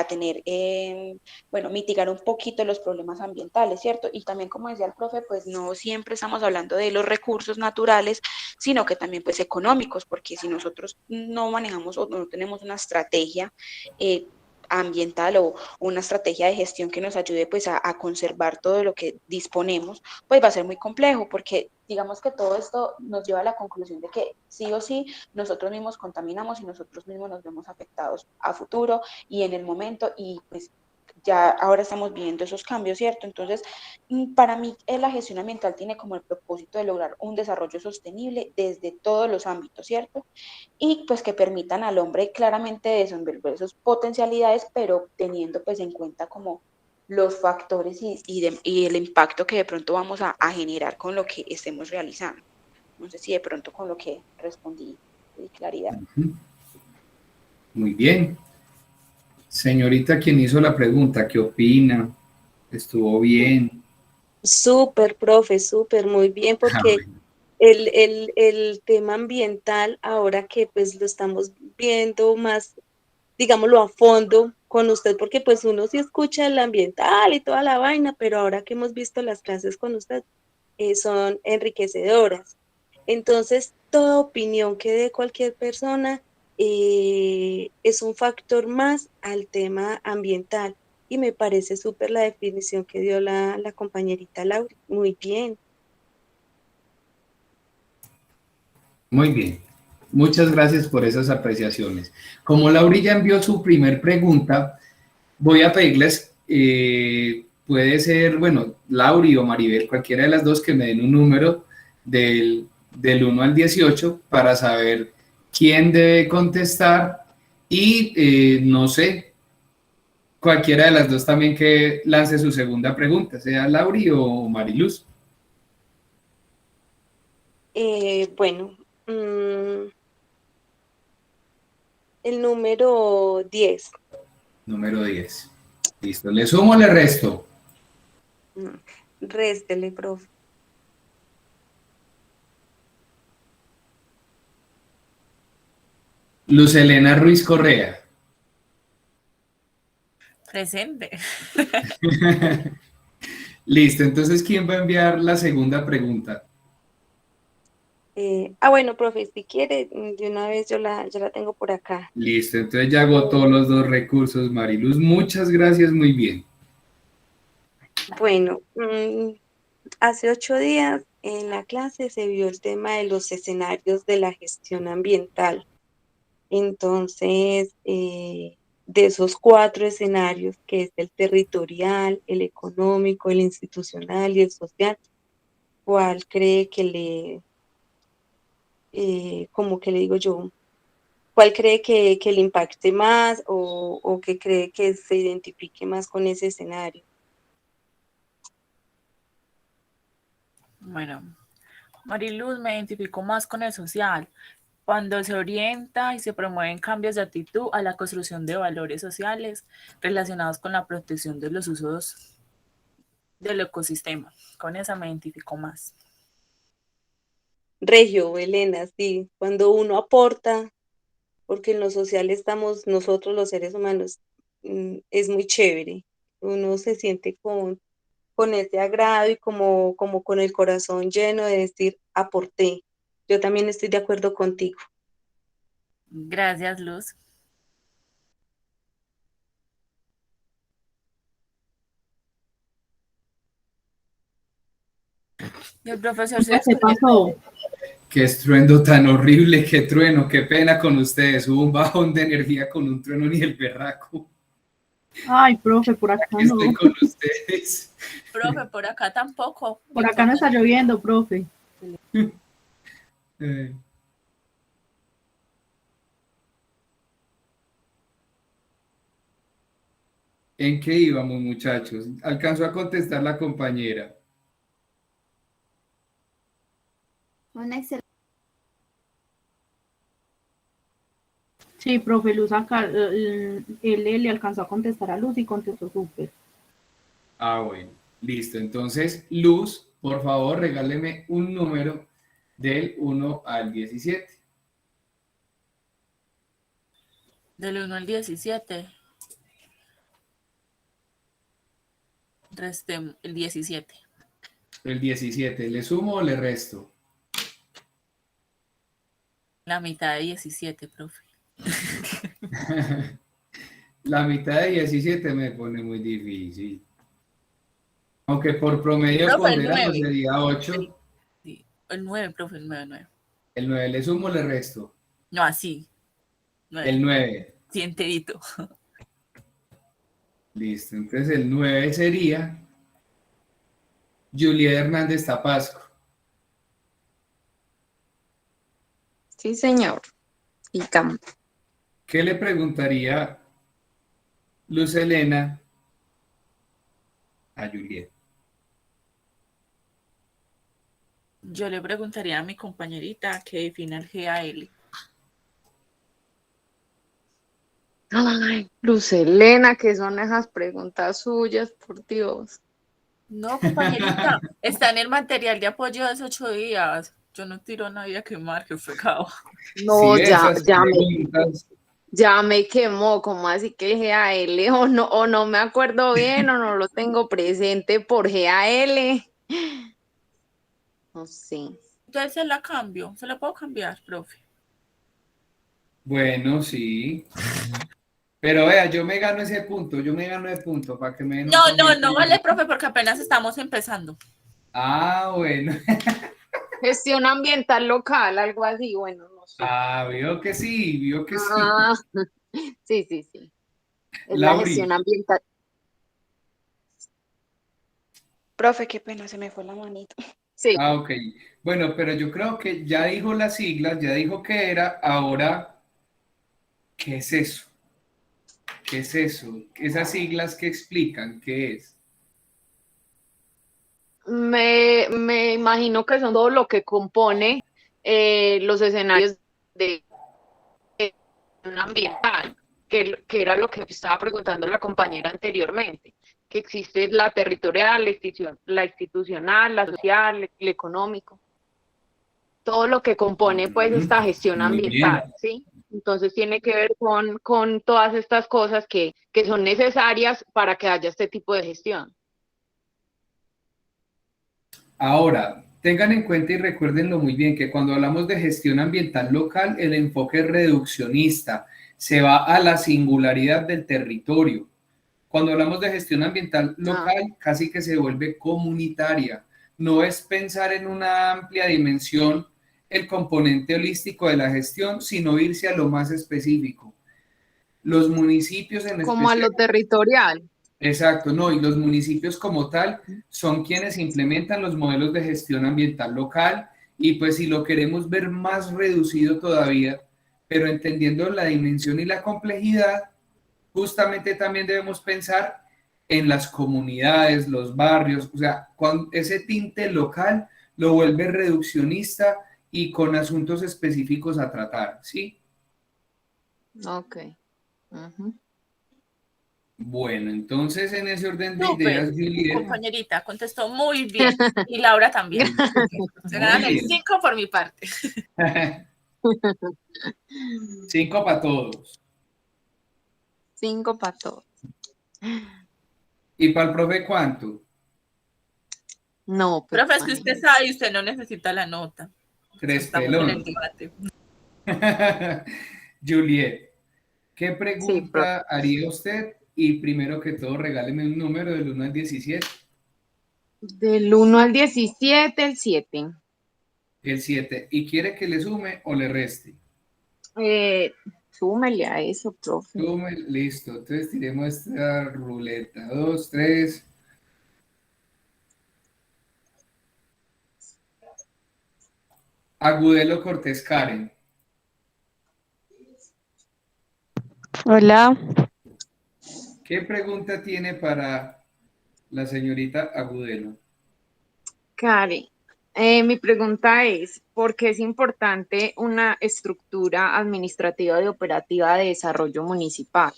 tener, bueno, mitigar un poquito los problemas ambientales, ¿cierto? Y también, como decía el profe, pues no siempre estamos hablando de los recursos naturales, sino que también pues económicos, porque si nosotros no manejamos o no tenemos una estrategia ambiental o una estrategia de gestión que nos ayude pues a conservar todo lo que disponemos, pues va a ser muy complejo porque digamos que todo esto nos lleva a la conclusión de que sí o sí nosotros mismos contaminamos y nosotros mismos nos vemos afectados a futuro y en el momento y pues ya ahora estamos viendo esos cambios, ¿cierto? Entonces, para mí la gestión ambiental tiene como el propósito de lograr un desarrollo sostenible desde todos los ámbitos, ¿cierto? Y pues que permitan al hombre claramente desenvolver sus potencialidades, pero teniendo pues en cuenta como los factores y el impacto que de pronto vamos a generar con lo que estemos realizando. No sé si de pronto con lo que respondí de claridad. Muy bien. Señorita, quien hizo la pregunta, ¿qué opina? ¿Estuvo bien? Súper, profe, súper, muy bien, porque el tema ambiental, ahora que pues lo estamos viendo más, digámoslo a fondo con usted, porque pues uno sí escucha el ambiental y toda la vaina, pero ahora que hemos visto las clases con usted, son enriquecedoras. Entonces, toda opinión que dé cualquier persona es un factor más al tema ambiental. Y me parece súper la definición que dio la compañerita Laura. Muy bien. Muy bien. Muchas gracias por esas apreciaciones. Como Laura ya envió su primer pregunta, voy a pedirles, puede ser, bueno, Lauri o Maribel, cualquiera de las dos, que me den un número del 1 al 18 para saber quién debe contestar y no sé, cualquiera de las dos también que lance su segunda pregunta, sea Lauri o Mariluz. Bueno, el número 10. Número 10. Listo, ¿le sumo o le resto? Réstele, profe. Luz Elena Ruiz Correa. Presente. Listo, entonces, ¿quién va a enviar la segunda pregunta? Bueno, profe, si quiere, de una vez yo la tengo por acá. Listo, entonces ya agotó los dos recursos, Mariluz. Muchas gracias, muy bien. Bueno, hace 8 días en la clase se vio el tema de los escenarios de la gestión ambiental. Entonces, de esos 4 escenarios, que es el territorial, el económico, el institucional y el social, ¿cuál cree que como que le digo yo, cuál cree que le impacte más o que cree que se identifique más con ese escenario? Bueno, Mariluz, me identifico más con el social, cuando se orienta y se promueven cambios de actitud a la construcción de valores sociales relacionados con la protección de los usos del ecosistema. Con esa me identifico más. Regio, Elena, sí, cuando uno aporta, porque en lo social estamos nosotros los seres humanos, es muy chévere. Uno se siente con ese agrado y como con el corazón lleno de decir, aporté. Yo también estoy de acuerdo contigo. Gracias, Luz. Y el profesor se ¿Qué pasó? Qué estruendo tan horrible, qué trueno, qué pena con ustedes. Hubo un bajón de energía con un trueno ni el berraco. Ay, profe, por acá Aquí no. estoy con ustedes. Profe, por acá tampoco. Por acá no está lloviendo, profe. ¿En qué íbamos, muchachos? Alcanzó a contestar la compañera. Una excelente. Sí, profe, Luz, él le alcanzó a contestar a Luz y contestó súper. Ah, bueno, listo. Entonces, Luz, por favor, regáleme un número del 1 al 17. Del 1 al 17. Restemos el 17. El 17, ¿le sumo o le resto? La mitad de 17, profe. La mitad de 17 me pone muy difícil. Aunque por promedio Profe, el ponderado 9. sería 8. Sí, sí. El 9, profe, el 9. El 9, ¿le sumo o le resto? No, así. 9. El 9. Sí, enterito. Listo, entonces el 9 sería Juliet Hernández Tapasco. Sí, señor. Y campo. ¿Qué le preguntaría Luz Helena a Juliet? Yo le preguntaría a mi compañerita que defina el GAL. Ay, Luz Helena, ¿qué son esas preguntas suyas, por Dios? No, compañerita, está en el material de apoyo de hace 8 días. Yo no tiro a nadie a quemar, qué pecado. No, Sí, ya, esas preguntas. ya me quemó, ¿cómo así que el GAL? O no me acuerdo bien, o no lo tengo presente por GAL. No sé. Entonces se la cambio, se la puedo cambiar, profe. Bueno, sí. Pero vea, yo me gano ese punto, para que me den un No vale, profe, porque apenas estamos empezando. Ah, bueno. Gestión ambiental local, algo así, bueno, no sé. Ah, vio que sí. Ah, sí. Es la Lauri. gestión ambiental. Profe, qué pena, se me fue la manito. Sí. Ah, ok. Bueno, pero yo creo que ya dijo las siglas, ya dijo qué era, ahora, ¿qué es eso? ¿Qué es eso? Esas siglas que explican, ¿qué es? Me imagino que son todo lo que compone los escenarios de ambiental, que era lo que estaba preguntando la compañera anteriormente, que existe la territorial, la institucional, la social, el económico, todo lo que compone pues esta gestión Muy bien. ambiental, ¿sí? Entonces tiene que ver con todas estas cosas que son necesarias para que haya este tipo de gestión. Ahora, tengan en cuenta y recuérdenlo muy bien que cuando hablamos de gestión ambiental local, el enfoque es reduccionista, se va a la singularidad del territorio. Cuando hablamos de gestión ambiental local, casi que se vuelve comunitaria. No es pensar en una amplia dimensión el componente holístico de la gestión, sino irse a lo más específico. Los municipios en Como a especial. lo territorial. Exacto, no, y los municipios como tal son quienes implementan los modelos de gestión ambiental local y pues si lo queremos ver más reducido todavía, pero entendiendo la dimensión y la complejidad, justamente también debemos pensar en las comunidades, los barrios, o sea, con ese tinte local lo vuelve reduccionista y con asuntos específicos a tratar, ¿sí? Ok. Bueno, entonces en ese orden de Súper, ideas, Juliet. compañerita, contestó muy bien. Y Laura también. Se ganan el 5 por mi parte. 5 para todos. 5 para todos. ¿Y para el profe cuánto? No, pero profe, es que usted sabe y usted no necesita la nota. 3 Estamos en el pelones. debate. Juliet, ¿qué pregunta haría usted? Y primero que todo, regáleme un número del 1 al 17. Del 1 al 17, el 7. El 7. ¿Y quiere que le sume o le reste? Súmele a eso, profe. Sume, listo. Entonces tiremos esta ruleta. 2, 3. Agudelo Cortés Karen. Hola. ¿Qué pregunta tiene para la señorita Agudelo? Karen, mi pregunta es, ¿por qué es importante una estructura administrativa y operativa de desarrollo municipal?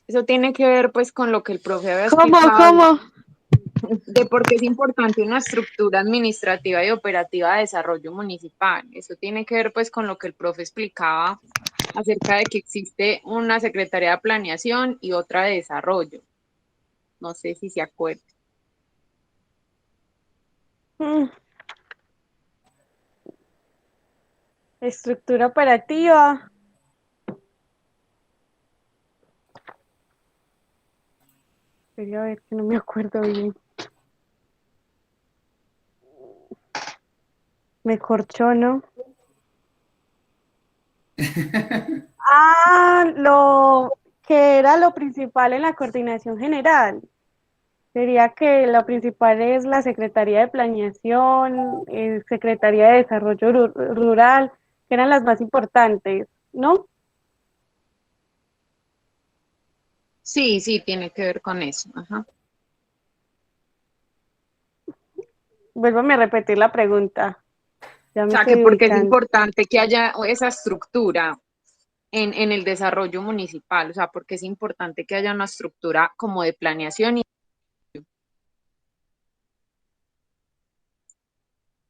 Eso tiene que ver pues con lo que el profe había explicado, de por qué es importante una estructura administrativa y operativa de desarrollo municipal. Eso tiene que ver pues con lo que el profe explicaba acerca de que existe una Secretaría de Planeación y otra de Desarrollo. No sé si se acuerda. Estructura operativa. Quería ver que no me acuerdo bien. Me corchó, ¿no? Lo que era lo principal en la coordinación general. Sería que lo principal es la Secretaría de Planeación, Secretaría de Desarrollo Rural, que eran las más importantes, ¿no? Sí, sí, tiene que ver con eso. Ajá. Vuélvame a repetir la pregunta. Ya O me sea, que estoy porque es ubicando. importante que haya esa estructura en el desarrollo municipal, o sea, porque es importante que haya una estructura como de planeación y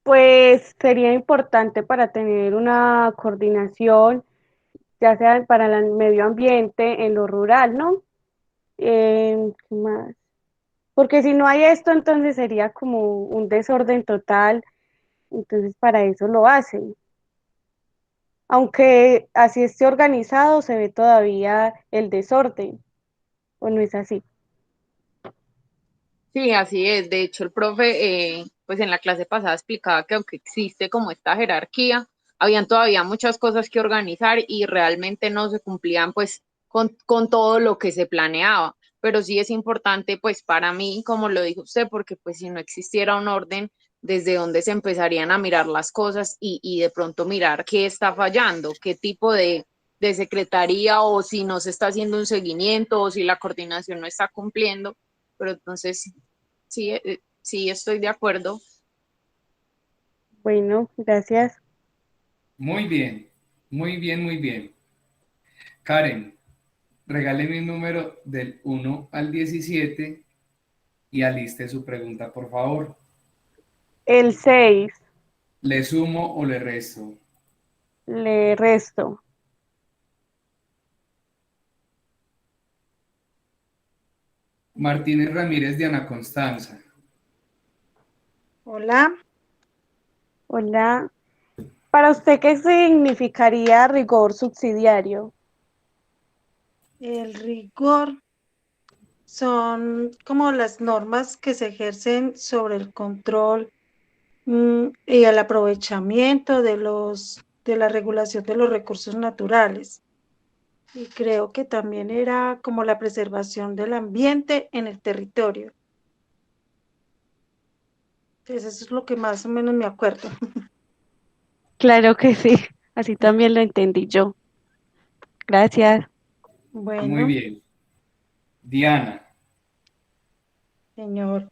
Pues sería importante para tener una coordinación, ya sea para el medio ambiente, en lo rural, ¿no? ¿Qué más? Porque si no hay esto, entonces sería como un desorden total, entonces para eso lo hacen. Aunque así esté organizado, se ve todavía el desorden, ¿o no es así? sí, así es. De hecho, el profe, pues en la clase pasada explicaba que aunque existe como esta jerarquía, habían todavía muchas cosas que organizar y realmente no se cumplían pues con todo lo que se planeaba. Pero sí es importante pues para mí, como lo dijo usted, porque pues si no existiera un orden, desde donde se empezarían a mirar las cosas y de pronto mirar qué está fallando, qué tipo de secretaría o si no se está haciendo un seguimiento o si la coordinación no está cumpliendo. Pero entonces sí, sí, estoy de acuerdo. Bueno, gracias. Muy bien, muy bien, muy bien. Karen, regáleme un número del 1 al 17 y aliste su pregunta, por favor. El 6, ¿Le sumo o le resto? le resto. Martínez Ramírez de Ana Constanza. Hola. Hola. ¿Para usted qué significaría rigor subsidiario? El rigor son como las normas que se ejercen sobre el control y el aprovechamiento de la regulación de los recursos naturales. Y creo que también era como la preservación del ambiente en el territorio. Entonces, eso es lo que más o menos me acuerdo. Claro que sí, así también lo entendí yo. Gracias. Muy Bueno, bien. Diana, señor.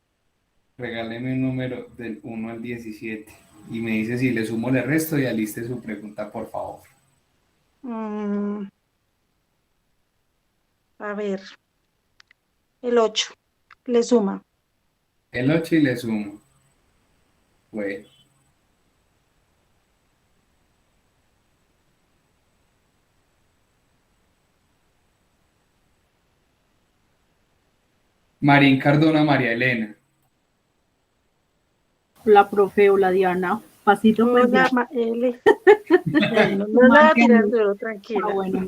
regáleme un número del 1 al 17 y me dice si le sumo o le resto y aliste su pregunta, por favor. A ver, el 8 le suma. El 8 y le sumo. Bueno. Marín Cardona María Elena. La profe o la Diana. Pasito pues Hola, ya. L. Bueno, no la voy a tirar duro, tranquila. Bueno,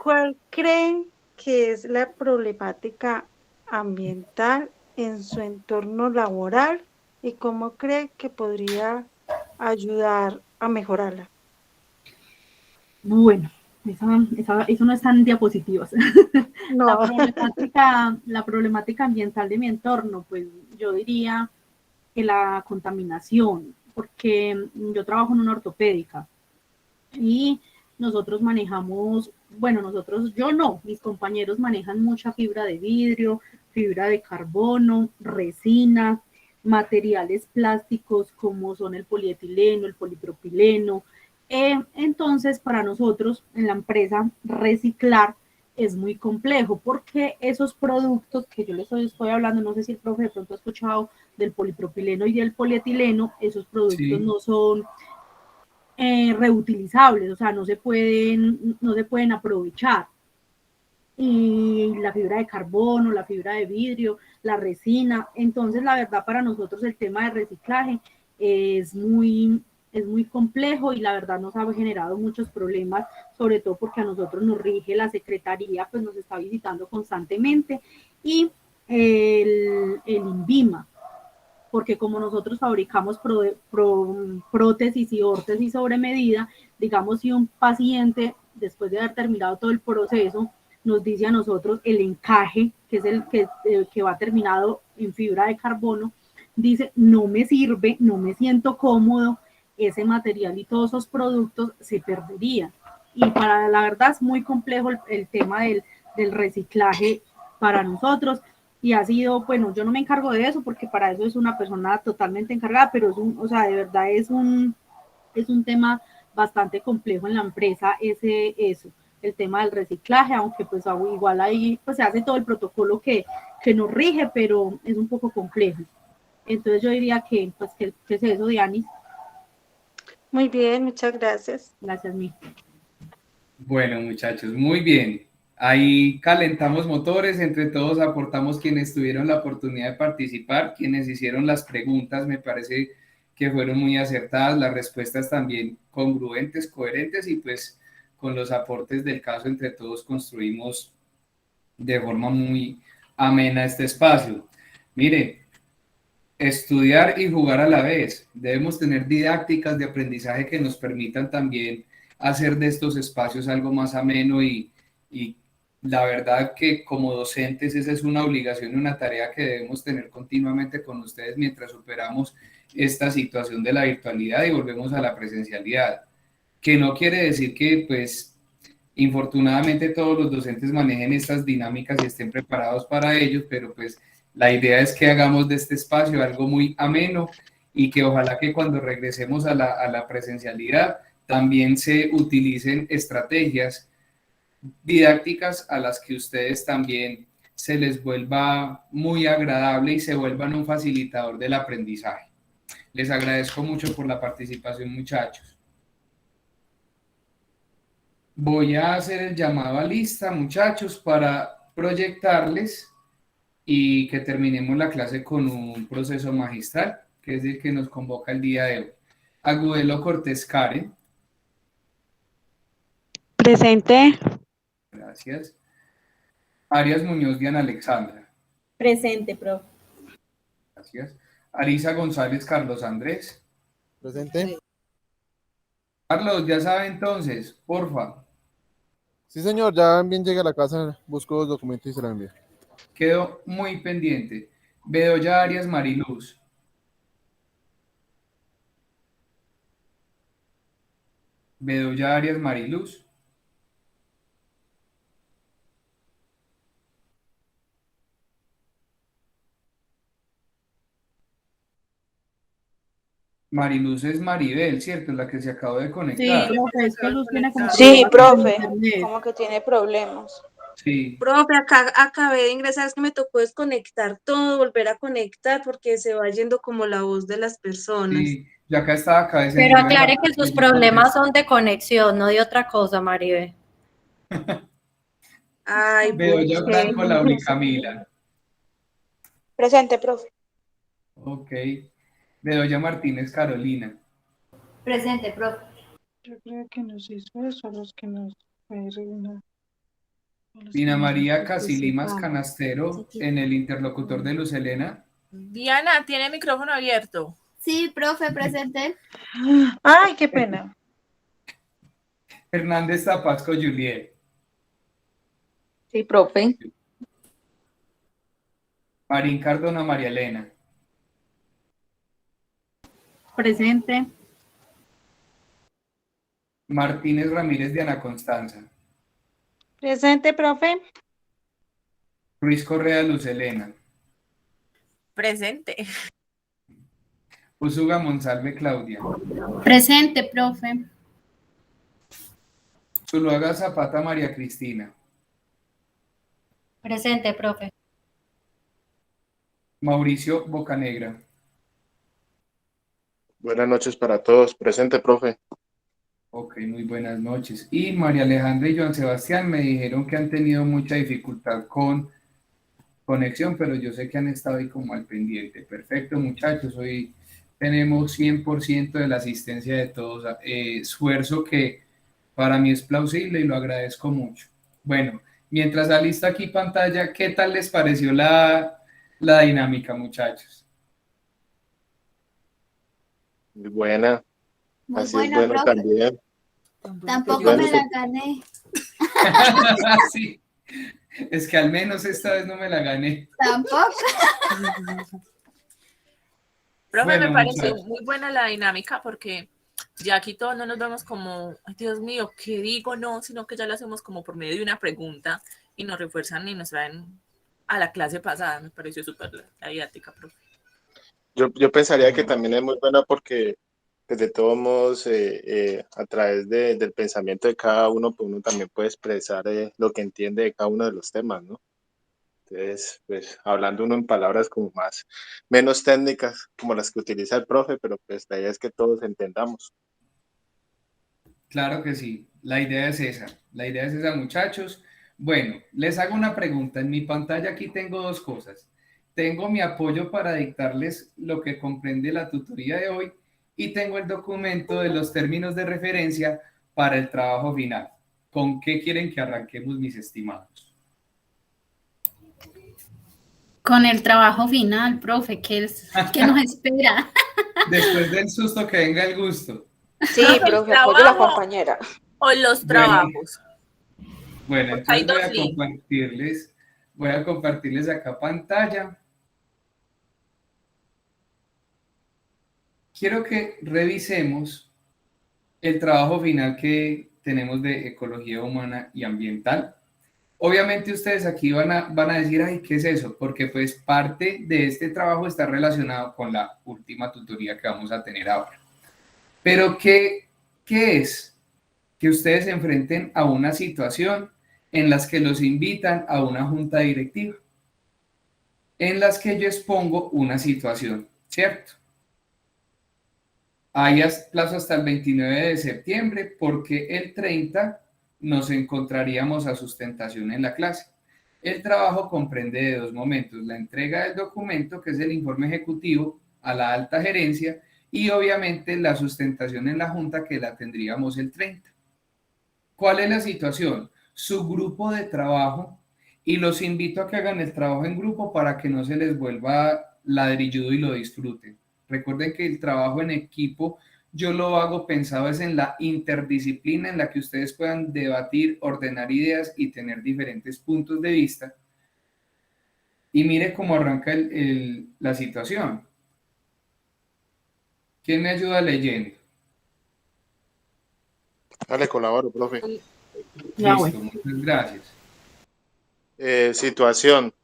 ¿Cuál creen que es la problemática ambiental en su entorno laboral y cómo cree que podría ayudar a mejorarla? Bueno, Eso no está en diapositivas. No. La problemática ambiental de mi entorno, pues yo diría que la contaminación, porque yo trabajo en una ortopédica y nosotros manejamos, bueno, yo no, mis compañeros manejan mucha fibra de vidrio, fibra de carbono, resina, materiales plásticos como son el polietileno, el polipropileno. Entonces, para nosotros en la empresa, reciclar es muy complejo porque esos productos que yo les estoy hablando, no sé si el profe de pronto ha escuchado del polipropileno y del polietileno, esos productos no son reutilizables, o sea, no se pueden aprovechar. Y la fibra de carbono, la fibra de vidrio, la resina. Entonces, la verdad, para nosotros el tema de reciclaje es muy complejo y la verdad nos ha generado muchos problemas, sobre todo porque a nosotros nos rige la secretaría, pues nos está visitando constantemente, y el INVIMA, porque como nosotros fabricamos prótesis y órtesis sobre medida, digamos, si un paciente, después de haber terminado todo el proceso, nos dice a nosotros el encaje, que es el que va terminado en fibra de carbono, dice, no me sirve, no me siento cómodo, ese material y todos esos productos se perderían. Y para la verdad es muy complejo el tema del reciclaje para nosotros. Y ha sido, bueno, yo no me encargo de eso porque para eso es una persona totalmente encargada, pero o sea, de verdad es un tema bastante complejo en la empresa, eso, el tema del reciclaje, aunque pues igual ahí pues se hace todo el protocolo que nos rige, pero es un poco complejo. Entonces yo diría que es eso, Dianis. Muy bien, muchas gracias. Gracias, Mi. Bueno, muchachos, muy bien. Ahí calentamos motores, entre todos aportamos quienes tuvieron la oportunidad de participar, quienes hicieron las preguntas, me parece que fueron muy acertadas, las respuestas también congruentes, coherentes, y pues con los aportes del caso entre todos construimos de forma muy amena este espacio. Mire, estudiar y jugar a la vez. Debemos tener didácticas de aprendizaje que nos permitan también hacer de estos espacios algo más ameno y la verdad que como docentes esa es una obligación, una tarea que debemos tener continuamente con ustedes mientras superamos esta situación de la virtualidad y volvemos a la presencialidad. Que no quiere decir que pues infortunadamente todos los docentes manejen estas dinámicas y estén preparados para ello, pero pues la idea es que hagamos de este espacio algo muy ameno y que ojalá que cuando regresemos a la presencialidad también se utilicen estrategias didácticas a las que ustedes también se les vuelva muy agradable y se vuelvan un facilitador del aprendizaje. Les agradezco mucho por la participación, muchachos. Voy a hacer el llamado a lista, muchachos, para proyectarles y que terminemos la clase con un proceso magistral, que es el que nos convoca el día de hoy. Agudelo Cortés Karen. Presente. Gracias. Arias Muñoz Diana Alexandra. Presente, profe. Gracias. Arisa González Carlos Andrés. Presente. Carlos, ya sabe entonces, porfa. Sí, señor, ya bien llegué a la casa, busco los documentos y se los envío. Quedo muy pendiente. Bedoya Arias Mariluz. Bedoya Arias Mariluz. Mariluz es Maribel, ¿cierto? La que se acabó de conectar. Sí, profe, es que Luz tiene como Sí, problemas con profe, internet. como que tiene problemas. Sí. Profe, acá acabé de ingresar, es que me tocó desconectar todo, volver a conectar porque se va yendo como la voz de las personas. Sí, yo acá estaba Pero aclare que sus problemas son de conexión, no de otra cosa, Maribel. Ay, Bedoya Franco Laura Camila. Presente, profe. Ok. Bedoya Martínez Carolina. Presente, profe. Yo creo que nos hizo eso, los que nos Dina María Casilimas Canastero en el interlocutor de Luz Helena. Diana, ¿tiene el micrófono abierto? Sí, profe, presente. Ay, qué pena. Hernández Tapasco Juliet. Sí, profe. Marín Cardona María Elena. Presente. Martínez Ramírez Diana Constanza. Presente, profe. Ruiz Correa Luz Elena. Presente. Usuga Monsalve Claudia. Presente, profe. Zuluaga Zapata María Cristina. Presente, profe. Mauricio Bocanegra. Buenas noches para todos. Presente, profe. Ok, muy buenas noches. Y María Alejandra y Joan Sebastián me dijeron que han tenido mucha dificultad con conexión, pero yo sé que han estado ahí como al pendiente. Perfecto, muchachos. Hoy tenemos 100% de la asistencia de todos. Esfuerzo que para mí es plausible y lo agradezco mucho. Bueno, mientras alista aquí pantalla, ¿qué tal les pareció la dinámica, muchachos? Muy buena. Muy Así buena, es bueno profe. también. Tampoco Bueno, me la gané. Sí, es que al menos esta vez no me la gané. Tampoco. Profe, Bueno, me pareció muchachos. muy buena la dinámica porque ya aquí todos no nos vemos como, ay, Dios mío, ¿qué digo? No, sino que ya lo hacemos como por medio de una pregunta y nos refuerzan y nos traen a la clase pasada. Me pareció súper la didáctica, profe. Yo pensaría que también es muy buena porque pues, de todos modos a través del pensamiento de cada uno, pues uno también puede expresar lo que entiende de cada uno de los temas, ¿no? Entonces, pues hablando uno en palabras como menos técnicas como las que utiliza el profe, pero pues la idea es que todos entendamos. Claro que sí, la idea es esa. La idea es esa, muchachos. Bueno, les hago una pregunta. En mi pantalla aquí tengo dos cosas. Tengo mi apoyo para dictarles lo que comprende la tutoría de hoy y tengo el documento de los términos de referencia para el trabajo final. ¿Con qué quieren que arranquemos, mis estimados? Con el trabajo final, profe, ¿qué nos espera? Después del susto que venga el gusto. Sí, profe, apoyo a la compañera. O los trabajos. Bueno, Hay entonces dos links. voy a compartirles acá pantalla. Quiero que revisemos el trabajo final que tenemos de ecología humana y ambiental. Obviamente ustedes aquí van a decir, ay, ¿qué es eso? Porque pues parte de este trabajo está relacionado con la última tutoría que vamos a tener ahora. Pero ¿qué es? Que ustedes se enfrenten a una situación en las que los invitan a una junta directiva, en las que yo expongo una situación, ¿cierto? Hay plazo hasta el 29 de septiembre porque el 30 nos encontraríamos a sustentación en la clase. El trabajo comprende de dos momentos, la entrega del documento, que es el informe ejecutivo, a la alta gerencia y obviamente la sustentación en la junta que la tendríamos el 30. ¿Cuál es la situación? Su grupo de trabajo, y los invito a que hagan el trabajo en grupo para que no se les vuelva ladrilludo y lo disfruten. Recuerden que el trabajo en equipo yo lo hago pensado es en la interdisciplina en la que ustedes puedan debatir, ordenar ideas y tener diferentes puntos de vista. Y mire cómo arranca la situación. ¿Quién me ayuda leyendo? Dale, colaboro, profe. Listo, muchas gracias. Situación.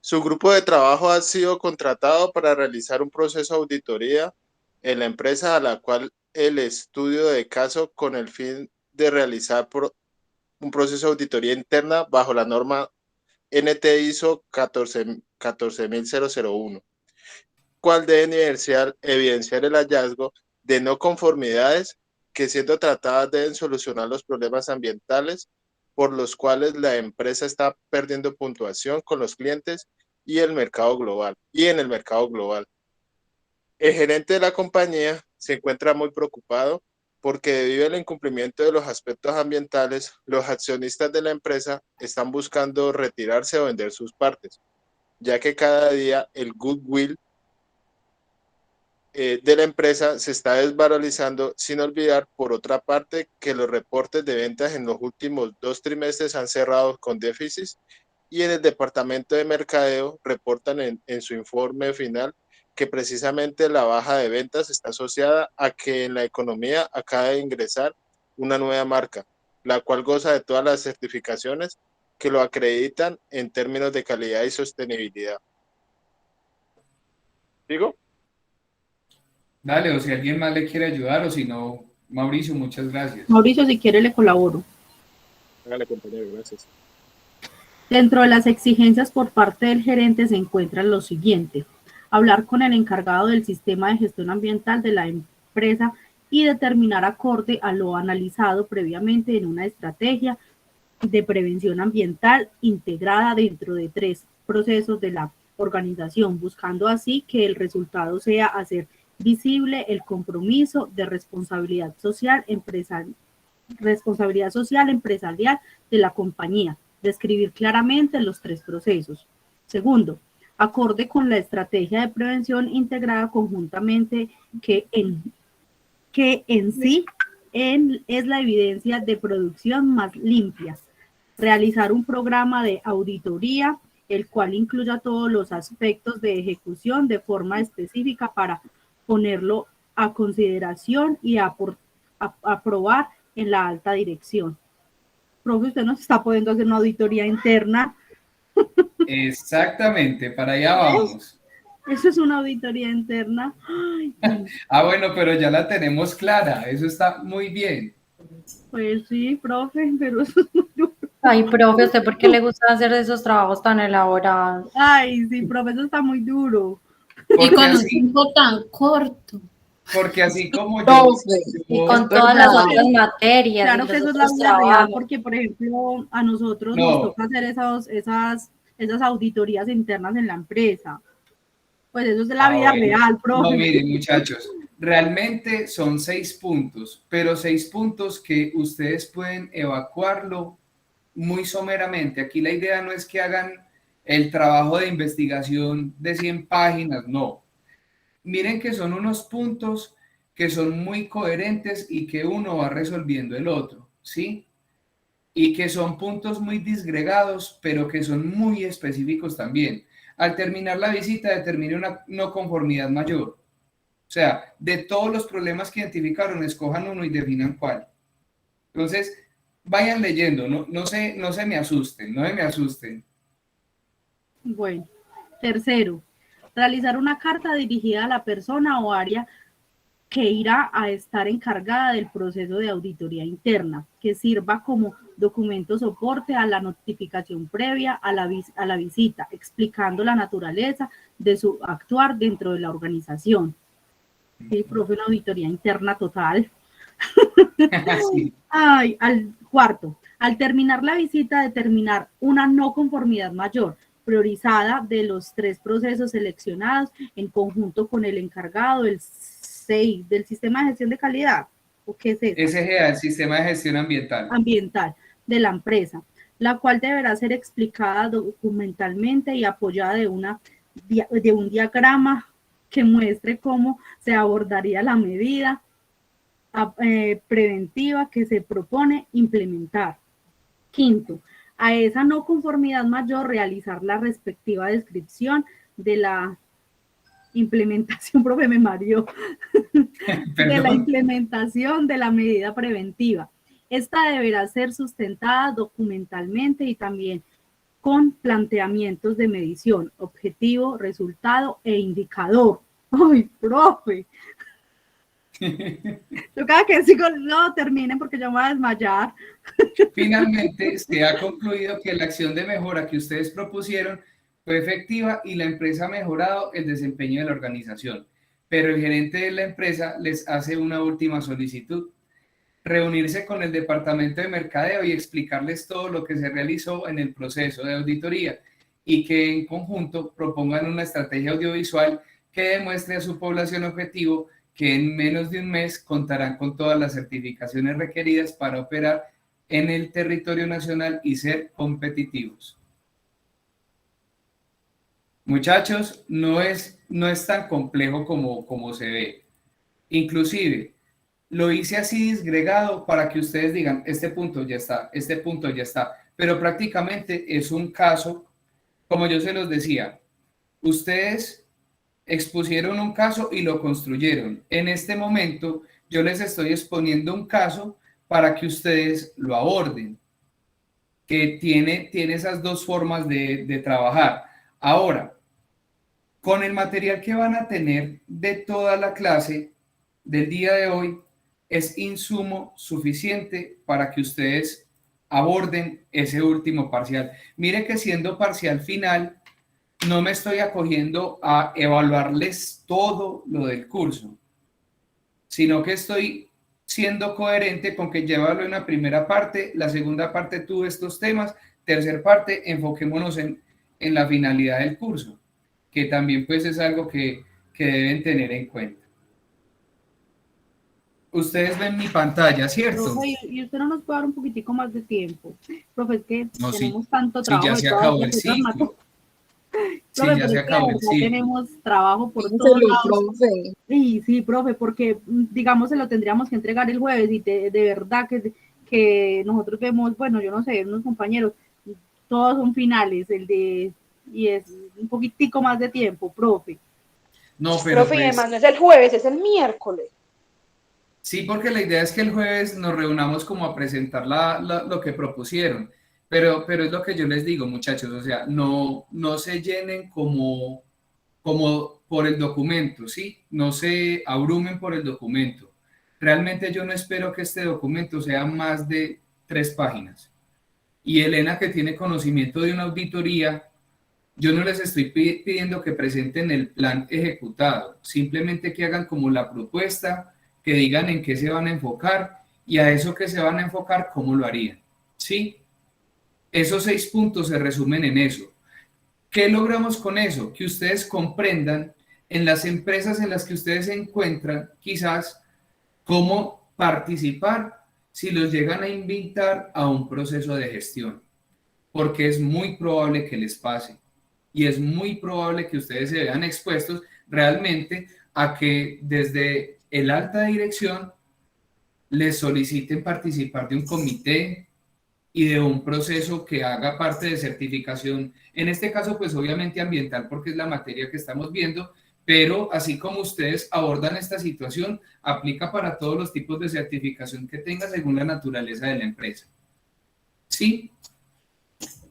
Su grupo de trabajo ha sido contratado para realizar un proceso de auditoría en la empresa a la cual el estudio de caso con el fin de realizar un proceso de auditoría interna bajo la norma NT ISO 14001, cual debe evidenciar el hallazgo de no conformidades que siendo tratadas deben solucionar los problemas ambientales por los cuales la empresa está perdiendo puntuación con los clientes y en el mercado global. El gerente de la compañía se encuentra muy preocupado porque debido al incumplimiento de los aspectos ambientales, los accionistas de la empresa están buscando retirarse o vender sus partes, ya que cada día el goodwill de la empresa se está desvalorizando, sin olvidar, por otra parte, que los reportes de ventas en los últimos 2 trimestres han cerrado con déficits y en el departamento de mercadeo reportan en su informe final que precisamente la baja de ventas está asociada a que en la economía acaba de ingresar una nueva marca, la cual goza de todas las certificaciones que lo acreditan en términos de calidad y sostenibilidad. ¿Digo? Dale, o si alguien más le quiere ayudar, o si no, Mauricio, muchas gracias. Mauricio, si quiere le colaboro. Hágale, compañero, gracias. Dentro de las exigencias por parte del gerente se encuentra lo siguiente: hablar con el encargado del sistema de gestión ambiental de la empresa y determinar acorde a lo analizado previamente en una estrategia de prevención ambiental integrada dentro de 3 procesos de la organización, buscando así que el resultado sea hacer visible el compromiso de responsabilidad social empresarial de la compañía, describir claramente los 3 procesos. Segundo, acorde con la estrategia de prevención integrada conjuntamente que en sí es la evidencia de producción más limpia. Realizar un programa de auditoría, el cual incluya todos los aspectos de ejecución de forma específica para ponerlo a consideración y aprobar en la alta dirección. Profe, usted nos está pudiendo hacer una auditoría interna. Exactamente, para allá vamos. Eso es una auditoría interna. Ay, Ah, bueno, pero ya la tenemos clara, eso está muy bien. pues sí, profe, pero eso es muy duro. Ay, profe, ¿usted por qué le gusta hacer esos trabajos tan elaborados? Ay, sí, profe, eso está muy duro. Porque Y con un así, tiempo tan corto. porque así como yo, Profe, Y con todas las otras materias. Claro y que los eso es la otros vida real, trabajos. porque, por ejemplo, a nosotros No. nos toca hacer esas auditorías internas en la empresa. Pues eso es de la vida bueno. real, profe. No, miren, muchachos, realmente son 6 puntos, pero 6 puntos que ustedes pueden evacuarlo muy someramente. Aquí la idea no es que hagan el trabajo de investigación de 100 páginas, no. Miren que son unos puntos que son muy coherentes y que uno va resolviendo el otro, ¿sí? Y que son puntos muy disgregados, pero que son muy específicos también. Al terminar la visita, determine una no conformidad mayor. O sea, de todos los problemas que identificaron, escojan uno y definan cuál. Entonces, vayan leyendo, no se me asusten, no me asusten. Bueno, tercero, realizar una carta dirigida a la persona o área que irá a estar encargada del proceso de auditoría interna, que sirva como documento soporte a la notificación previa a la visita, explicando la naturaleza de su actuar dentro de la organización. Sí, profe, una auditoría interna total. Sí. Ay, cuarto, al terminar la visita, determinar una no conformidad mayor, priorizada de los 3 procesos seleccionados en conjunto con el encargado del SEI, del Sistema de Gestión de Calidad, ¿o qué es eso? SGA, el Sistema de Gestión Ambiental. De la empresa, la cual deberá ser explicada documentalmente y apoyada de un diagrama que muestre cómo se abordaría la medida preventiva que se propone implementar. Quinto, a esa no conformidad mayor realizar la respectiva descripción de la implementación, profe, me mareó, de la implementación de la medida preventiva. Esta deberá ser sustentada documentalmente y también con planteamientos de medición, objetivo, resultado e indicador. ¡Ay, profe! Yo cada que sigo, no terminen porque yo me voy a desmayar. Finalmente, se ha concluido que la acción de mejora que ustedes propusieron fue efectiva y la empresa ha mejorado el desempeño de la organización. Pero el gerente de la empresa les hace una última solicitud: reunirse con el departamento de mercadeo y explicarles todo lo que se realizó en el proceso de auditoría y que en conjunto propongan una estrategia audiovisual que demuestre a su población objetivo que en menos de un mes contarán con todas las certificaciones requeridas para operar en el territorio nacional y ser competitivos. Muchachos, no es tan complejo como se ve. Inclusive, lo hice así disgregado para que ustedes digan, este punto ya está, este punto ya está. Pero prácticamente es un caso, como yo se los decía, ustedes expusieron un caso y lo construyeron. En este momento, yo les estoy exponiendo un caso para que ustedes lo aborden, que tiene esas dos formas de trabajar. Ahora, con el material que van a tener de toda la clase del día de hoy, es insumo suficiente para que ustedes aborden ese último parcial. Mire que siendo parcial final, no me estoy acogiendo a evaluarles todo lo del curso, sino que estoy siendo coherente con que llévalo en la primera parte, la segunda parte tuve estos temas, tercera parte enfoquémonos en la finalidad del curso, que también pues es algo que deben tener en cuenta. Ustedes ven mi pantalla, ¿cierto? Profe, ¿y usted no nos puede dar un poquitico más de tiempo? Profe, es que No, tenemos sí, tanto sí, trabajo. ya de se todas acabó el las cosas, ciclo. Sí, Profe, ya pero se es que de acabó el verdad ciclo. tenemos trabajo por Díselo, todos lados. profe. Sí, profe, porque digamos se lo tendríamos que entregar el jueves y de verdad que nosotros vemos, bueno, yo no sé, unos compañeros, todos son finales, y es un poquitico más de tiempo, profe. No, pero Profe, y pues además no es el jueves, es el miércoles. sí, porque la idea es que el jueves nos reunamos como a presentar lo que propusieron, pero es lo que yo les digo, muchachos, o sea, no se llenen como por el documento, ¿sí? No se abrumen por el documento. Realmente yo no espero que este documento sea más de 3 páginas. Y Elena, que tiene conocimiento de una auditoría, yo no les estoy pidiendo que presenten el plan ejecutado, simplemente que hagan como la propuesta, que digan en qué se van a enfocar y a eso que se van a enfocar, cómo lo harían, ¿sí? Esos 6 puntos se resumen en eso. ¿Qué logramos con eso? Que ustedes comprendan en las empresas en las que ustedes se encuentran, quizás, cómo participar si los llegan a invitar a un proceso de gestión, porque es muy probable que les pase y es muy probable que ustedes se vean expuestos realmente a que desde el alta dirección les soliciten participar de un comité y de un proceso que haga parte de certificación, en este caso pues obviamente ambiental porque es la materia que estamos viendo, pero así como ustedes abordan esta situación, aplica para todos los tipos de certificación que tenga según la naturaleza de la empresa. ¿Sí?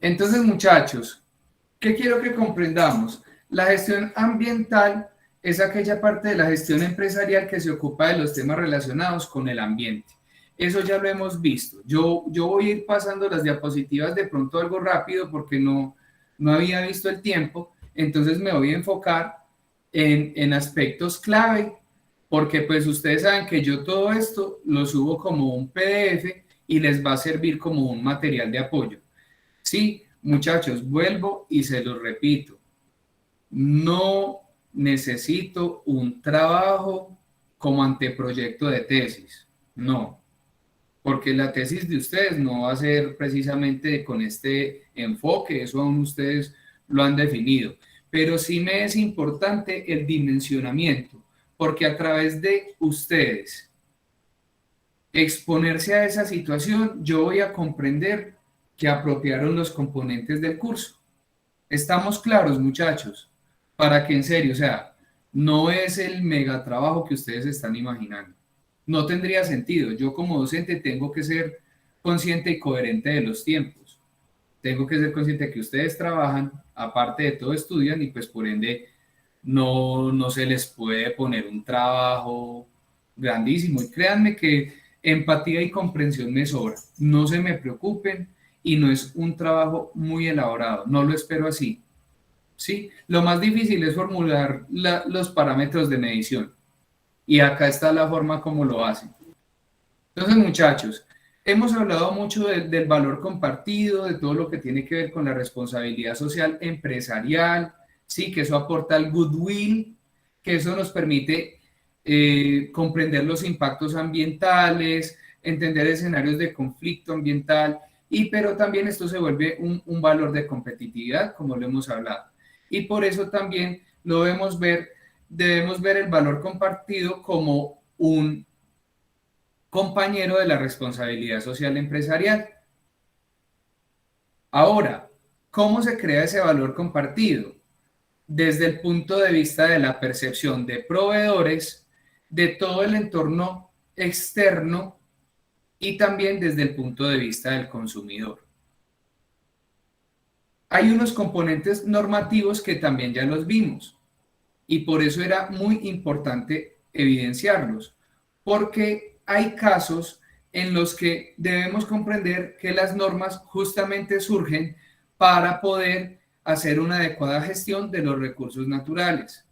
Entonces, muchachos, ¿qué quiero que comprendamos? La gestión ambiental es aquella parte de la gestión empresarial que se ocupa de los temas relacionados con el ambiente. Eso ya lo hemos visto. Yo voy a ir pasando las diapositivas de pronto algo rápido porque no había visto el tiempo, entonces me voy a enfocar en aspectos clave, porque pues ustedes saben que yo todo esto lo subo como un PDF y les va a servir como un material de apoyo. Sí, muchachos, vuelvo y se los repito. No necesito un trabajo como anteproyecto de tesis, no, porque la tesis de ustedes no va a ser precisamente con este enfoque, eso aún ustedes lo han definido, pero sí me es importante el dimensionamiento, porque a través de ustedes exponerse a esa situación, yo voy a comprender que apropiaron los componentes del curso. ¿Estamos claros, muchachos? Para que en serio, o sea, no es el mega trabajo que ustedes están imaginando. No tendría sentido. Yo como docente tengo que ser consciente y coherente de los tiempos. Tengo que ser consciente de que ustedes trabajan, aparte de todo estudian y pues por ende no se les puede poner un trabajo grandísimo. Y créanme que empatía y comprensión me sobra. No se me preocupen y no es un trabajo muy elaborado. No lo espero así. ¿Sí? Lo más difícil es formular los parámetros de medición. Y acá está la forma como lo hacen. Entonces, muchachos, hemos hablado mucho del valor compartido, de todo lo que tiene que ver con la responsabilidad social empresarial, sí, que eso aporta al goodwill, que eso nos permite comprender los impactos ambientales, entender escenarios de conflicto ambiental, pero también esto se vuelve un valor de competitividad, como lo hemos hablado. y por eso también debemos ver el valor compartido como un compañero de la responsabilidad social empresarial. Ahora, ¿cómo se crea ese valor compartido? Desde el punto de vista de la percepción de proveedores, de todo el entorno externo y también desde el punto de vista del consumidor. Hay unos componentes normativos que también ya los vimos y por eso era muy importante evidenciarlos, porque hay casos en los que debemos comprender que las normas justamente surgen para poder hacer una adecuada gestión de los recursos naturales.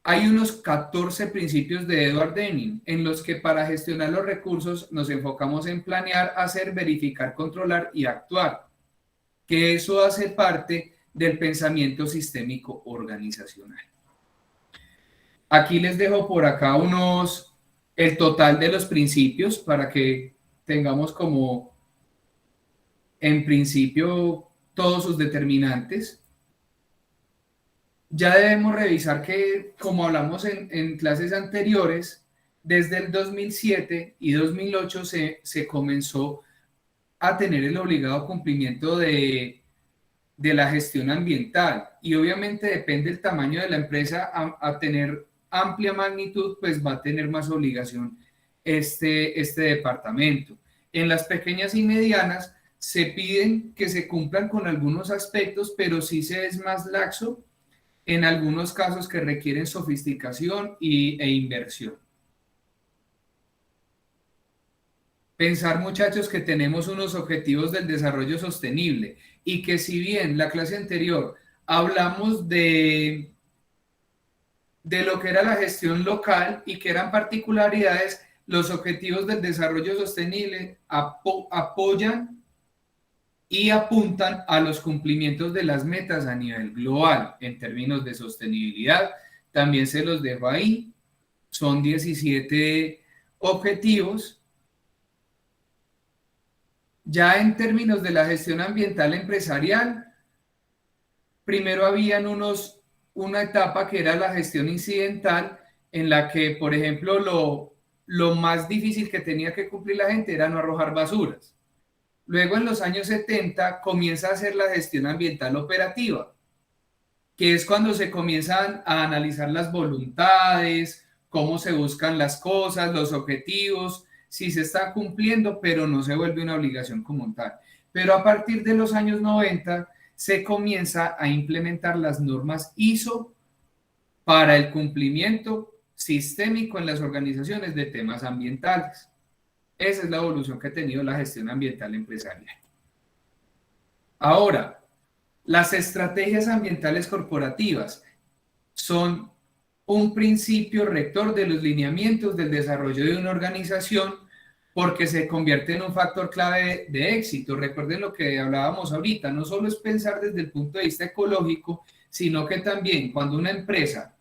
Hay unos 14 principios de Edward Deming en los que para gestionar los recursos nos enfocamos en planear, hacer, verificar, controlar y actuar, que eso hace parte del pensamiento sistémico organizacional. Aquí les dejo por acá el total de los principios para que tengamos como en principio todos sus determinantes. Ya debemos revisar que, como hablamos en clases anteriores, desde el 2007 y 2008 se comenzó a tener el obligado cumplimiento de la gestión ambiental y obviamente depende del tamaño de la empresa a tener amplia magnitud, pues va a tener más obligación este departamento. En las pequeñas y medianas se piden que se cumplan con algunos aspectos, pero sí se es más laxo en algunos casos que requieren sofisticación e inversión. Pensar, muchachos, que tenemos unos objetivos del desarrollo sostenible y que si bien la clase anterior hablamos de lo que era la gestión local y que eran particularidades, los objetivos del desarrollo sostenible apoyan y apuntan a los cumplimientos de las metas a nivel global en términos de sostenibilidad. También se los dejo ahí. Son 17 objetivos. Ya en términos de la gestión ambiental empresarial, primero habían una etapa que era la gestión incidental, en la que, por ejemplo, lo más difícil que tenía que cumplir la gente era no arrojar basuras. Luego, en los años 70, comienza a hacer la gestión ambiental operativa, que es cuando se comienzan a analizar las voluntades, cómo se buscan las cosas, los objetivos, si se está cumpliendo, pero no se vuelve una obligación como tal. Pero a partir de los años 90 se comienza a implementar las normas ISO para el cumplimiento sistémico en las organizaciones de temas ambientales. Esa es la evolución que ha tenido la gestión ambiental empresarial. Ahora, las estrategias ambientales corporativas son un principio rector de los lineamientos del desarrollo de una organización porque se convierte en un factor clave de éxito. Recuerden lo que hablábamos ahorita, no solo es pensar desde el punto de vista ecológico, sino que también cuando una empresa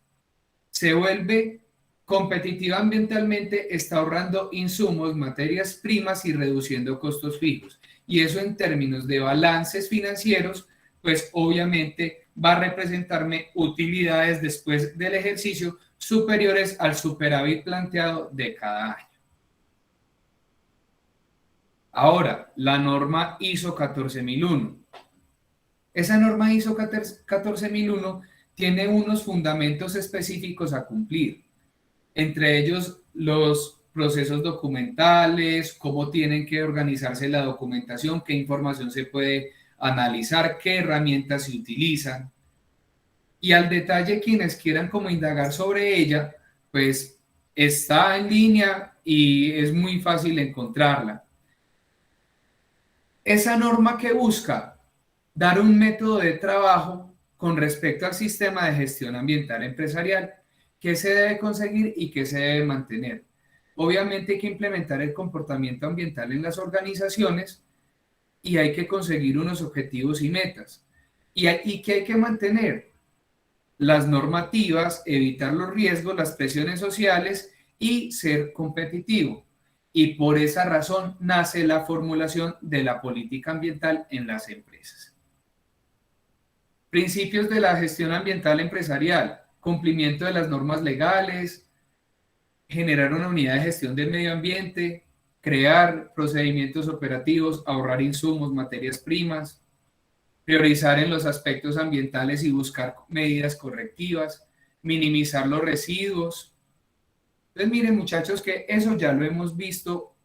se vuelve competitiva ambientalmente, está ahorrando insumos, materias primas y reduciendo costos fijos. Y eso en términos de balances financieros, pues obviamente va a representarme utilidades después del ejercicio superiores al superávit planteado de cada año. Ahora, la norma ISO 14001. Esa norma ISO 14001 tiene unos fundamentos específicos a cumplir. Entre ellos, los procesos documentales, cómo tienen que organizarse la documentación, qué información se puede analizar, qué herramientas se utilizan. Y al detalle, quienes quieran como indagar sobre ella, pues está en línea y es muy fácil encontrarla. Esa norma que busca dar un método de trabajo con respecto al sistema de gestión ambiental empresarial, qué se debe conseguir y qué se debe mantener. Obviamente hay que implementar el comportamiento ambiental en las organizaciones y hay que conseguir unos objetivos y metas. ¿Y qué hay que mantener? Las normativas, evitar los riesgos, las presiones sociales y ser competitivo. Y por esa razón nace la formulación de la política ambiental en las empresas. Principios de la gestión ambiental empresarial, cumplimiento de las normas legales, generar una unidad de gestión del medio ambiente, crear procedimientos operativos, ahorrar insumos, materias primas, priorizar en los aspectos ambientales y buscar medidas correctivas, minimizar los residuos. Entonces, miren, muchachos, que eso ya lo hemos visto,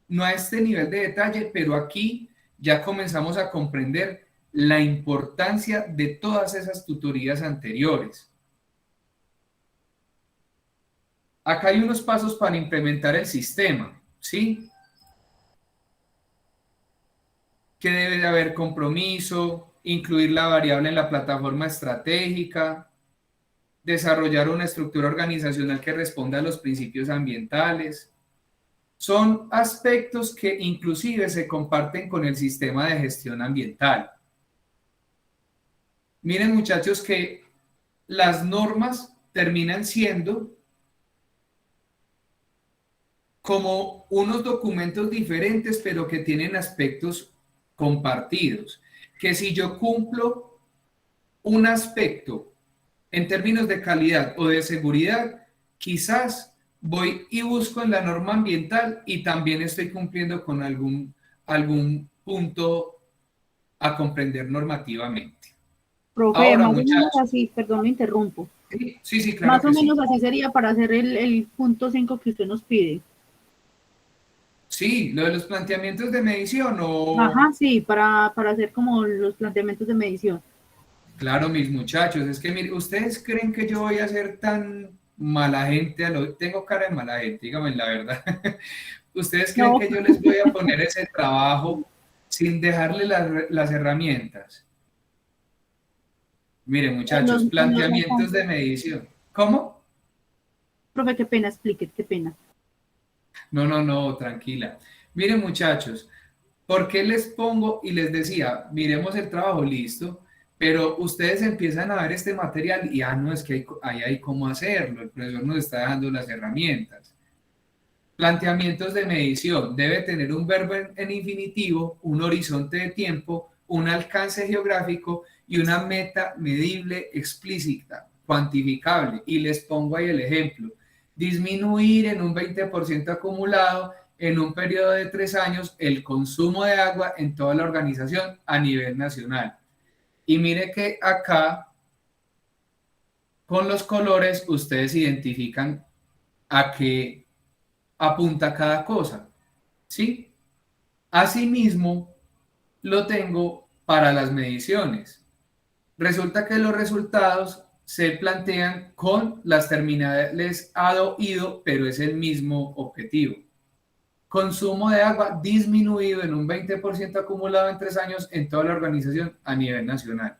no a este nivel de detalle, pero aquí ya comenzamos a comprender la importancia de todas esas tutorías anteriores. Acá hay unos pasos para implementar el sistema, ¿sí? Que debe de haber compromiso, incluir la variable en la plataforma estratégica, desarrollar una estructura organizacional que responda a los principios ambientales. Son aspectos que inclusive se comparten con el sistema de gestión ambiental. Miren, muchachos, que las normas terminan siendo como unos documentos diferentes, pero que tienen aspectos compartidos. Que si yo cumplo un aspecto en términos de calidad o de seguridad, quizás voy y busco en la norma ambiental y también estoy cumpliendo con algún punto a comprender normativamente. Profe, Ahora, más o menos muchachos. así, perdón, me interrumpo. Sí, claro. Más o que sí. menos así sería para hacer el punto 5 que usted nos pide. Sí, lo de los planteamientos de medición o... Ajá, sí, para hacer como los planteamientos de medición. Claro, mis muchachos, es que mire, ¿ustedes creen que yo voy a ser tan mala gente? Tengo cara de mala gente, díganme la verdad. ¿Ustedes creen que yo les voy a poner ese trabajo sin dejarle las herramientas? Miren, muchachos, planteamientos de medición. ¿Cómo? Profe, qué pena, explique, qué pena. No, tranquila. Miren, muchachos, ¿por qué les pongo y les decía, miremos el trabajo, listo? Pero ustedes empiezan a ver este material y, no, es que hay cómo hacerlo, el profesor nos está dando las herramientas. Planteamientos de medición, debe tener un verbo en infinitivo, un horizonte de tiempo, un alcance geográfico y una meta medible, explícita, cuantificable. Y les pongo ahí el ejemplo. Disminuir en un 20% acumulado en un periodo de 3 años el consumo de agua en toda la organización a nivel nacional. Y mire que acá, con los colores, ustedes identifican a qué apunta cada cosa, ¿sí? Asimismo, lo tengo para las mediciones. Resulta que los resultados se plantean con las terminales ado, ido, pero es el mismo objetivo. Consumo de agua disminuido en un 20% acumulado en 3 años en toda la organización a nivel nacional.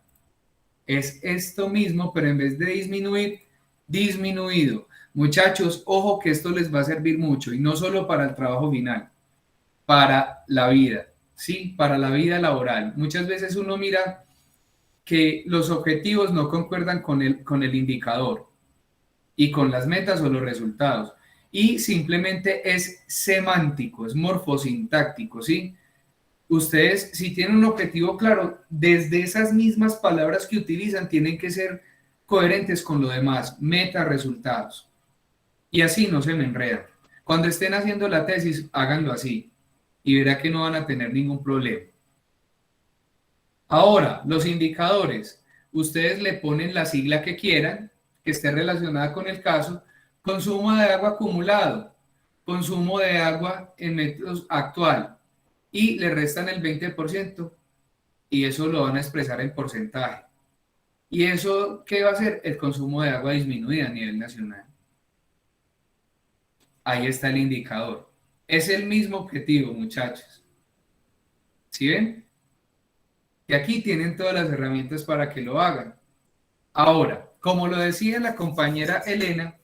Es esto mismo, pero en vez de disminuir, disminuido. Muchachos, ojo que esto les va a servir mucho y no solo para el trabajo final, para la vida, ¿sí? Para la vida laboral. Muchas veces uno mira que los objetivos no concuerdan con el indicador y con las metas o los resultados. Y simplemente es semántico, es morfosintáctico, ¿sí? Ustedes, si tienen un objetivo claro, desde esas mismas palabras que utilizan, tienen que ser coherentes con lo demás, meta, resultados. Y así no se me enredan. Cuando estén haciendo la tesis, háganlo así y verá que no van a tener ningún problema. Ahora, los indicadores, ustedes le ponen la sigla que quieran, que esté relacionada con el caso. Consumo de agua acumulado, consumo de agua en metros actual, y le restan el 20% y eso lo van a expresar en porcentaje. ¿Y eso qué va a hacer? El consumo de agua disminuida a nivel nacional. Ahí está el indicador. Es el mismo objetivo, muchachos. ¿Sí ven? Y aquí tienen todas las herramientas para que lo hagan. Ahora, como lo decía la compañera Elena,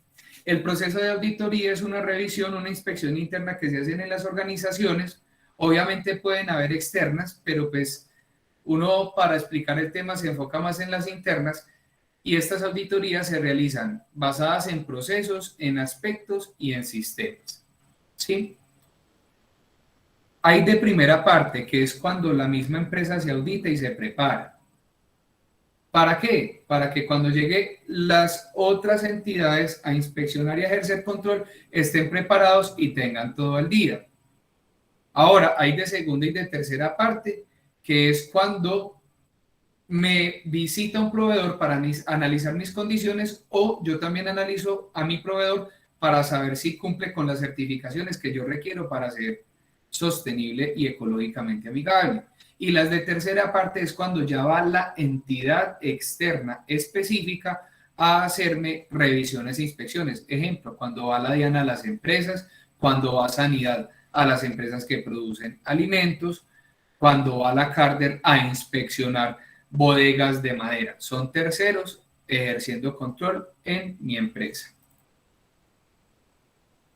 el proceso de auditoría es una revisión, una inspección interna que se hacen en las organizaciones. Obviamente pueden haber externas, pero pues uno para explicar el tema se enfoca más en las internas y estas auditorías se realizan basadas en procesos, en aspectos y en sistemas. ¿Sí? Hay de primera parte, que es cuando la misma empresa se audita y se prepara. ¿Para qué? Para que cuando llegue las otras entidades a inspeccionar y a ejercer control, estén preparados y tengan todo el día. Ahora, hay de segunda y de tercera parte, que es cuando me visita un proveedor para analizar mis condiciones, o yo también analizo a mi proveedor para saber si cumple con las certificaciones que yo requiero para ser sostenible y ecológicamente amigable. Y las de tercera parte es cuando ya va la entidad externa específica a hacerme revisiones e inspecciones. Ejemplo, cuando va la DIAN a las empresas, cuando va Sanidad a las empresas que producen alimentos, cuando va la Carder a inspeccionar bodegas de madera. Son terceros ejerciendo control en mi empresa.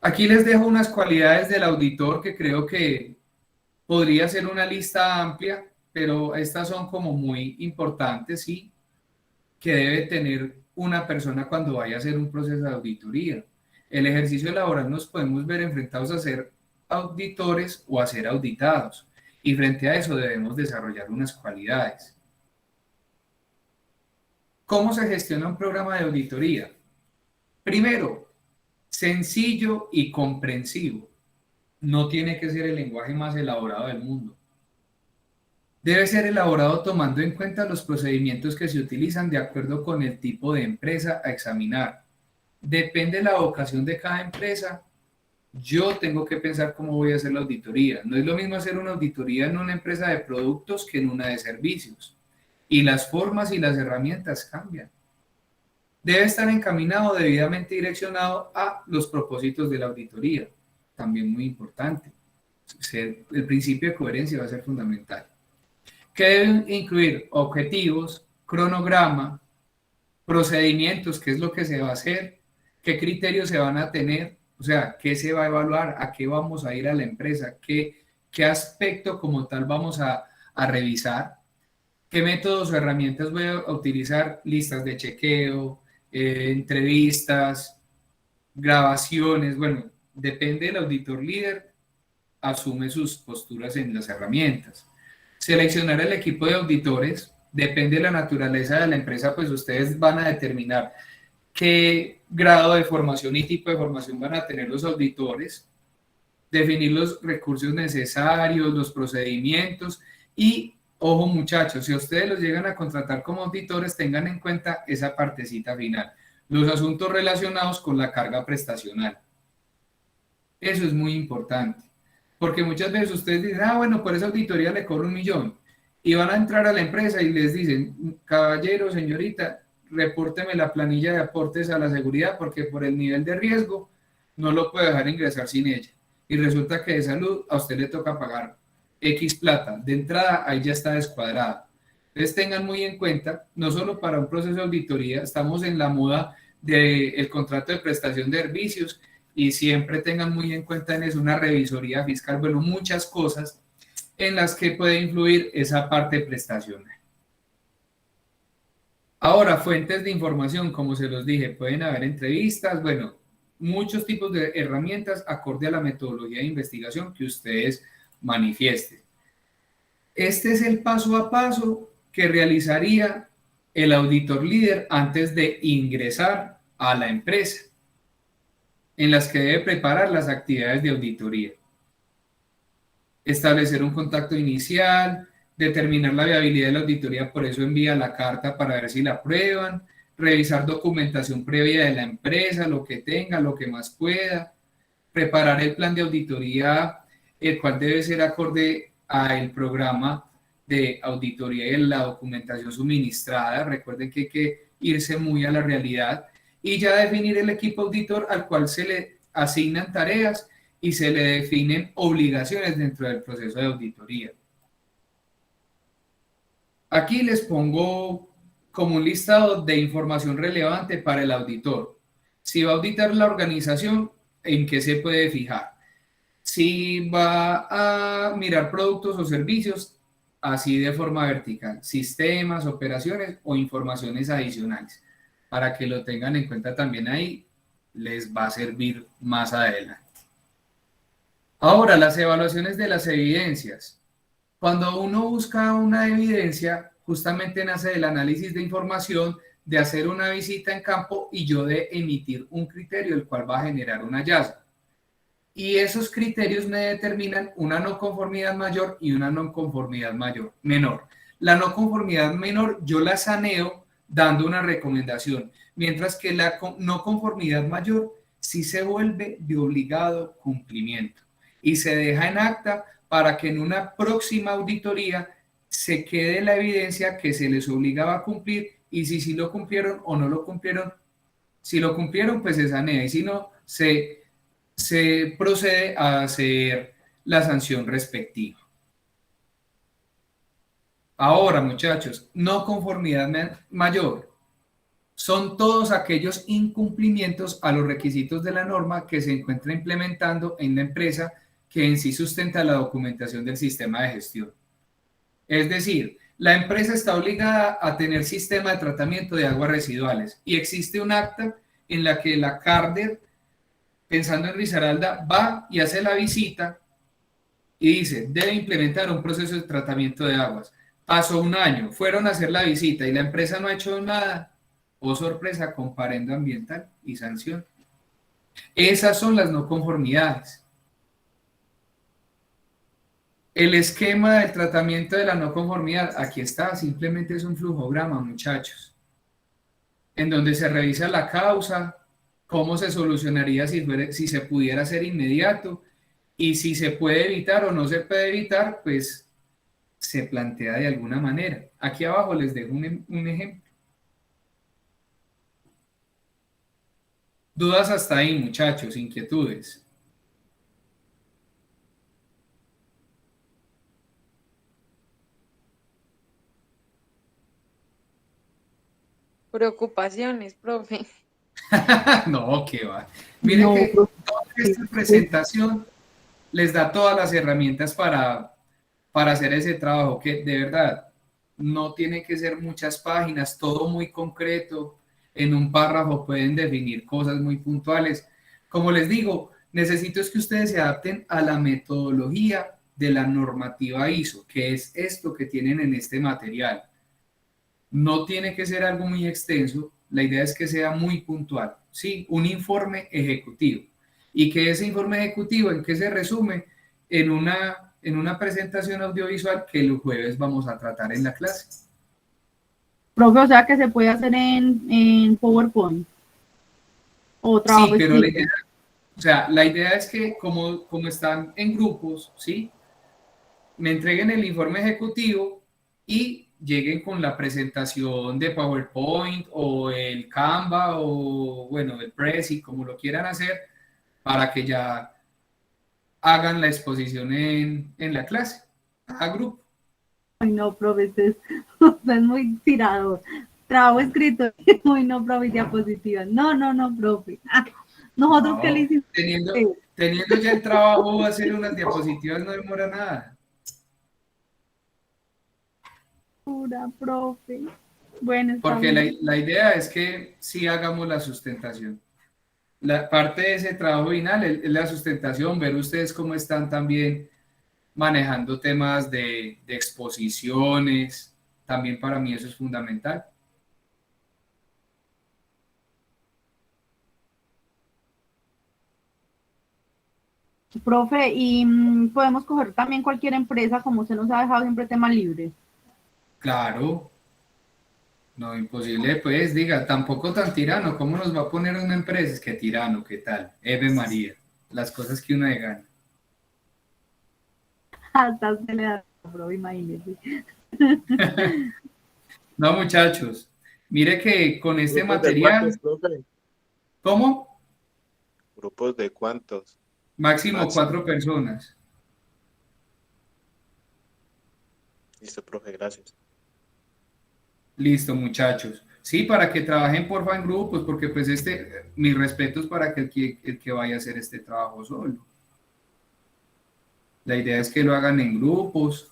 Aquí les dejo unas cualidades del auditor que creo que podría ser una lista amplia, pero estas son como muy importantes, ¿sí? Que debe tener una persona cuando vaya a hacer un proceso de auditoría. El ejercicio laboral nos podemos ver enfrentados a ser auditores o a ser auditados, y frente a eso debemos desarrollar unas cualidades. ¿Cómo se gestiona un programa de auditoría? Primero, sencillo y comprensivo. No tiene que ser el lenguaje más elaborado del mundo. Debe ser elaborado tomando en cuenta los procedimientos que se utilizan de acuerdo con el tipo de empresa a examinar. Depende de la vocación de cada empresa. Yo tengo que pensar cómo voy a hacer la auditoría. No es lo mismo hacer una auditoría en una empresa de productos que en una de servicios. Y las formas y las herramientas cambian. Debe estar encaminado, debidamente direccionado a los propósitos de la auditoría. También muy importante. El principio de coherencia va a ser fundamental. ¿Qué deben incluir? Objetivos, cronograma, procedimientos, qué es lo que se va a hacer, qué criterios se van a tener, o sea, qué se va a evaluar, a qué vamos a ir a la empresa, qué aspecto como tal vamos a revisar, qué métodos o herramientas voy a utilizar, listas de chequeo, entrevistas, grabaciones, bueno, depende del auditor líder, asume sus posturas en las herramientas. Seleccionar el equipo de auditores, depende de la naturaleza de la empresa, pues ustedes van a determinar qué grado de formación y tipo de formación van a tener los auditores, definir los recursos necesarios, los procedimientos y, ojo muchachos, si ustedes los llegan a contratar como auditores, tengan en cuenta esa partecita final, los asuntos relacionados con la carga prestacional. Eso es muy importante, porque muchas veces ustedes dicen, bueno, por esa auditoría le cobro 1 millón, y van a entrar a la empresa y les dicen, caballero, señorita, repórteme la planilla de aportes a la seguridad, porque por el nivel de riesgo no lo puedo dejar ingresar sin ella. Y resulta que de salud a usted le toca pagar X plata. De entrada, ahí ya está descuadrada. Entonces tengan muy en cuenta, no solo para un proceso de auditoría, estamos en la moda del contrato de prestación de servicios, y siempre tengan muy en cuenta en eso una revisoría fiscal, bueno, muchas cosas en las que puede influir esa parte prestacional. Ahora, fuentes de información, como se los dije, pueden haber entrevistas, bueno, muchos tipos de herramientas acorde a la metodología de investigación que ustedes manifiesten. Este es el paso a paso que realizaría el auditor líder antes de ingresar a la empresa, en las que debe preparar las actividades de auditoría. Establecer un contacto inicial, determinar la viabilidad de la auditoría, por eso envía la carta para ver si la aprueban, revisar documentación previa de la empresa, lo que tenga, lo que más pueda, preparar el plan de auditoría, el cual debe ser acorde al programa de auditoría y la documentación suministrada. Recuerden que hay que irse muy a la realidad, y ya definir el equipo auditor al cual se le asignan tareas y se le definen obligaciones dentro del proceso de auditoría. Aquí les pongo como un listado de información relevante para el auditor. Si va a auditar la organización, ¿en qué se puede fijar? Si va a mirar productos o servicios, así de forma vertical, sistemas, operaciones o informaciones adicionales. Para que lo tengan en cuenta también ahí, les va a servir más adelante. Ahora, las evaluaciones de las evidencias. Cuando uno busca una evidencia, justamente nace del análisis de información, de hacer una visita en campo y yo de emitir un criterio el cual va a generar un hallazgo. Y esos criterios me determinan una no conformidad mayor y una no conformidad menor. La no conformidad menor yo la saneo dando una recomendación, mientras que la no conformidad mayor sí se vuelve de obligado cumplimiento y se deja en acta para que en una próxima auditoría se quede la evidencia que se les obligaba a cumplir y si lo cumplieron o no lo cumplieron. Si lo cumplieron, pues se sanea y si no, se procede a hacer la sanción respectiva. Ahora, muchachos, no conformidad mayor son todos aquellos incumplimientos a los requisitos de la norma que se encuentra implementando en la empresa que en sí sustenta la documentación del sistema de gestión. Es decir, la empresa está obligada a tener sistema de tratamiento de aguas residuales y existe un acta en la que la CARDER, pensando en Risaralda, va y hace la visita y dice, debe implementar un proceso de tratamiento de aguas. Pasó un año, fueron a hacer la visita y la empresa no ha hecho nada. Oh, sorpresa, comparendo ambiental y sanción. Esas son las no conformidades. El esquema del tratamiento de la no conformidad, aquí está, simplemente es un flujograma, muchachos, en donde se revisa la causa, cómo se solucionaría si se pudiera hacer inmediato, y si se puede evitar o no se puede evitar, pues se plantea de alguna manera. Aquí abajo les dejo un ejemplo. ¿Dudas hasta ahí, muchachos? ¿Inquietudes? Preocupaciones, profe. No, qué va. Miren no, que toda esta presentación les da todas las herramientas para hacer ese trabajo, que de verdad no tiene que ser muchas páginas, todo muy concreto. En un párrafo pueden definir cosas muy puntuales. Como les digo, necesito es que ustedes se adapten a la metodología de la normativa ISO, que es esto que tienen en este material. No tiene que ser algo muy extenso, la idea es que sea muy puntual, ¿sí? Un informe ejecutivo. Y que ese informe ejecutivo, ¿en qué se resume? En una presentación audiovisual que el jueves vamos a tratar en la clase. Profe, o sea que se puede hacer en PowerPoint. O trabajo sí, pero la idea es que como están en grupos, ¿sí? Me entreguen el informe ejecutivo y lleguen con la presentación de PowerPoint o el Canva o, bueno, el Prezi, como lo quieran hacer, para que ya hagan la exposición en la clase, a grupo. Ay, no, profe, usted es muy tirador. Trabajo escrito, muy no, profe, diapositivas. No, profe. Nosotros no, que le hicimos. Teniendo ya el trabajo, hacer unas diapositivas no demora nada. Pura, profe. Bueno, porque la idea es que sí hagamos la sustentación. La parte de ese trabajo final es la sustentación, ver ustedes cómo están también manejando temas de exposiciones, también para mí eso es fundamental. Profe, y podemos coger también cualquier empresa, como usted nos ha dejado siempre tema libre. Claro, no, imposible, pues diga, tampoco tan tirano, ¿cómo nos va a poner una empresa? Es que tirano, ¿qué tal? Eve María, las cosas que uno de gana. Hasta se le da, bro, imagínese. No, muchachos, mire que con este material... ¿Cómo? ¿Grupos de cuántos? Máximo 4 personas. Listo, profe, gracias. Listo, muchachos. Sí, para que trabajen porfa en grupos, porque pues mis respetos para que el que vaya a hacer este trabajo solo. La idea es que lo hagan en grupos,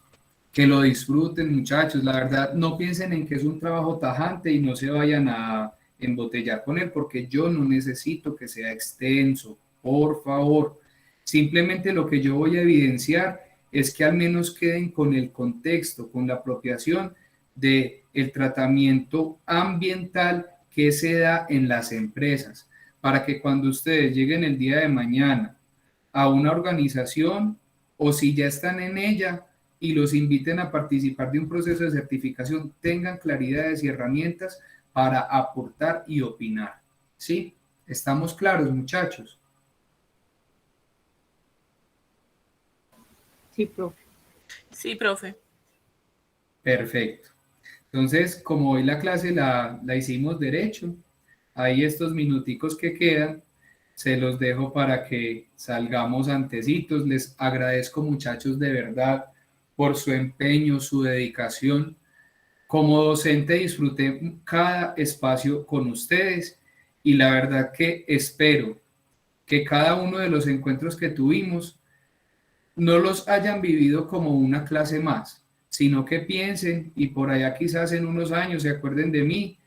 que lo disfruten, muchachos. La verdad, no piensen en que es un trabajo tajante y no se vayan a embotellar con él, porque yo no necesito que sea extenso, por favor. Simplemente lo que yo voy a evidenciar es que al menos queden con el contexto, con la apropiación de el tratamiento ambiental que se da en las empresas, para que cuando ustedes lleguen el día de mañana a una organización o si ya están en ella y los inviten a participar de un proceso de certificación, tengan claridades y herramientas para aportar y opinar. ¿Sí? ¿Estamos claros, muchachos? Sí, profe. Sí, profe. Perfecto. Entonces, como hoy la clase la hicimos derecho, ahí estos minuticos que quedan, se los dejo para que salgamos antecitos. Les agradezco, muchachos, de verdad, por su empeño, su dedicación. Como docente disfruté cada espacio con ustedes y la verdad que espero que cada uno de los encuentros que tuvimos no los hayan vivido como una clase más, sino que piensen y por allá quizás en unos años se acuerden de mí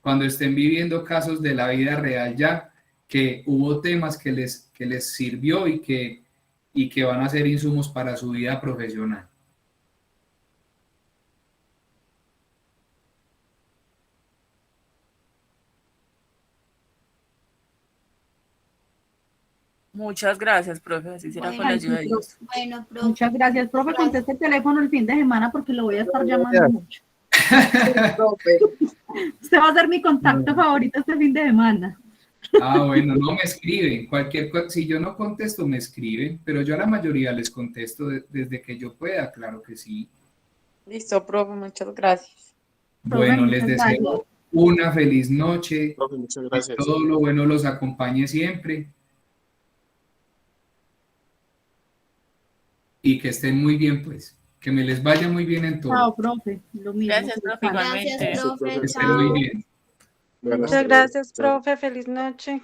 cuando estén viviendo casos de la vida real ya, que hubo temas que les sirvió y que van a ser insumos para su vida profesional. Muchas gracias, profe. Así será con la ayuda de Dios. Bueno, profe. Muchas gracias, profe. Conteste el teléfono el fin de semana porque lo voy a estar llamando mucho. Usted va a ser mi contacto favorito este fin de semana. Ah, bueno, no me escriben. Si yo no contesto, me escriben, pero yo a la mayoría les contesto desde que yo pueda, claro que sí. Listo, profe, muchas gracias. Bueno, les muchas deseo gracias. una feliz noche. Profe, muchas gracias. Que todo lo bueno los acompañe siempre. Y que estén muy bien, pues. Que me les vaya muy bien en todo. Chao, profe. Lo mismo. Gracias, profe, igualmente. Gracias, profe. Que estén muy bien. Muchas gracias, profe. Feliz noche.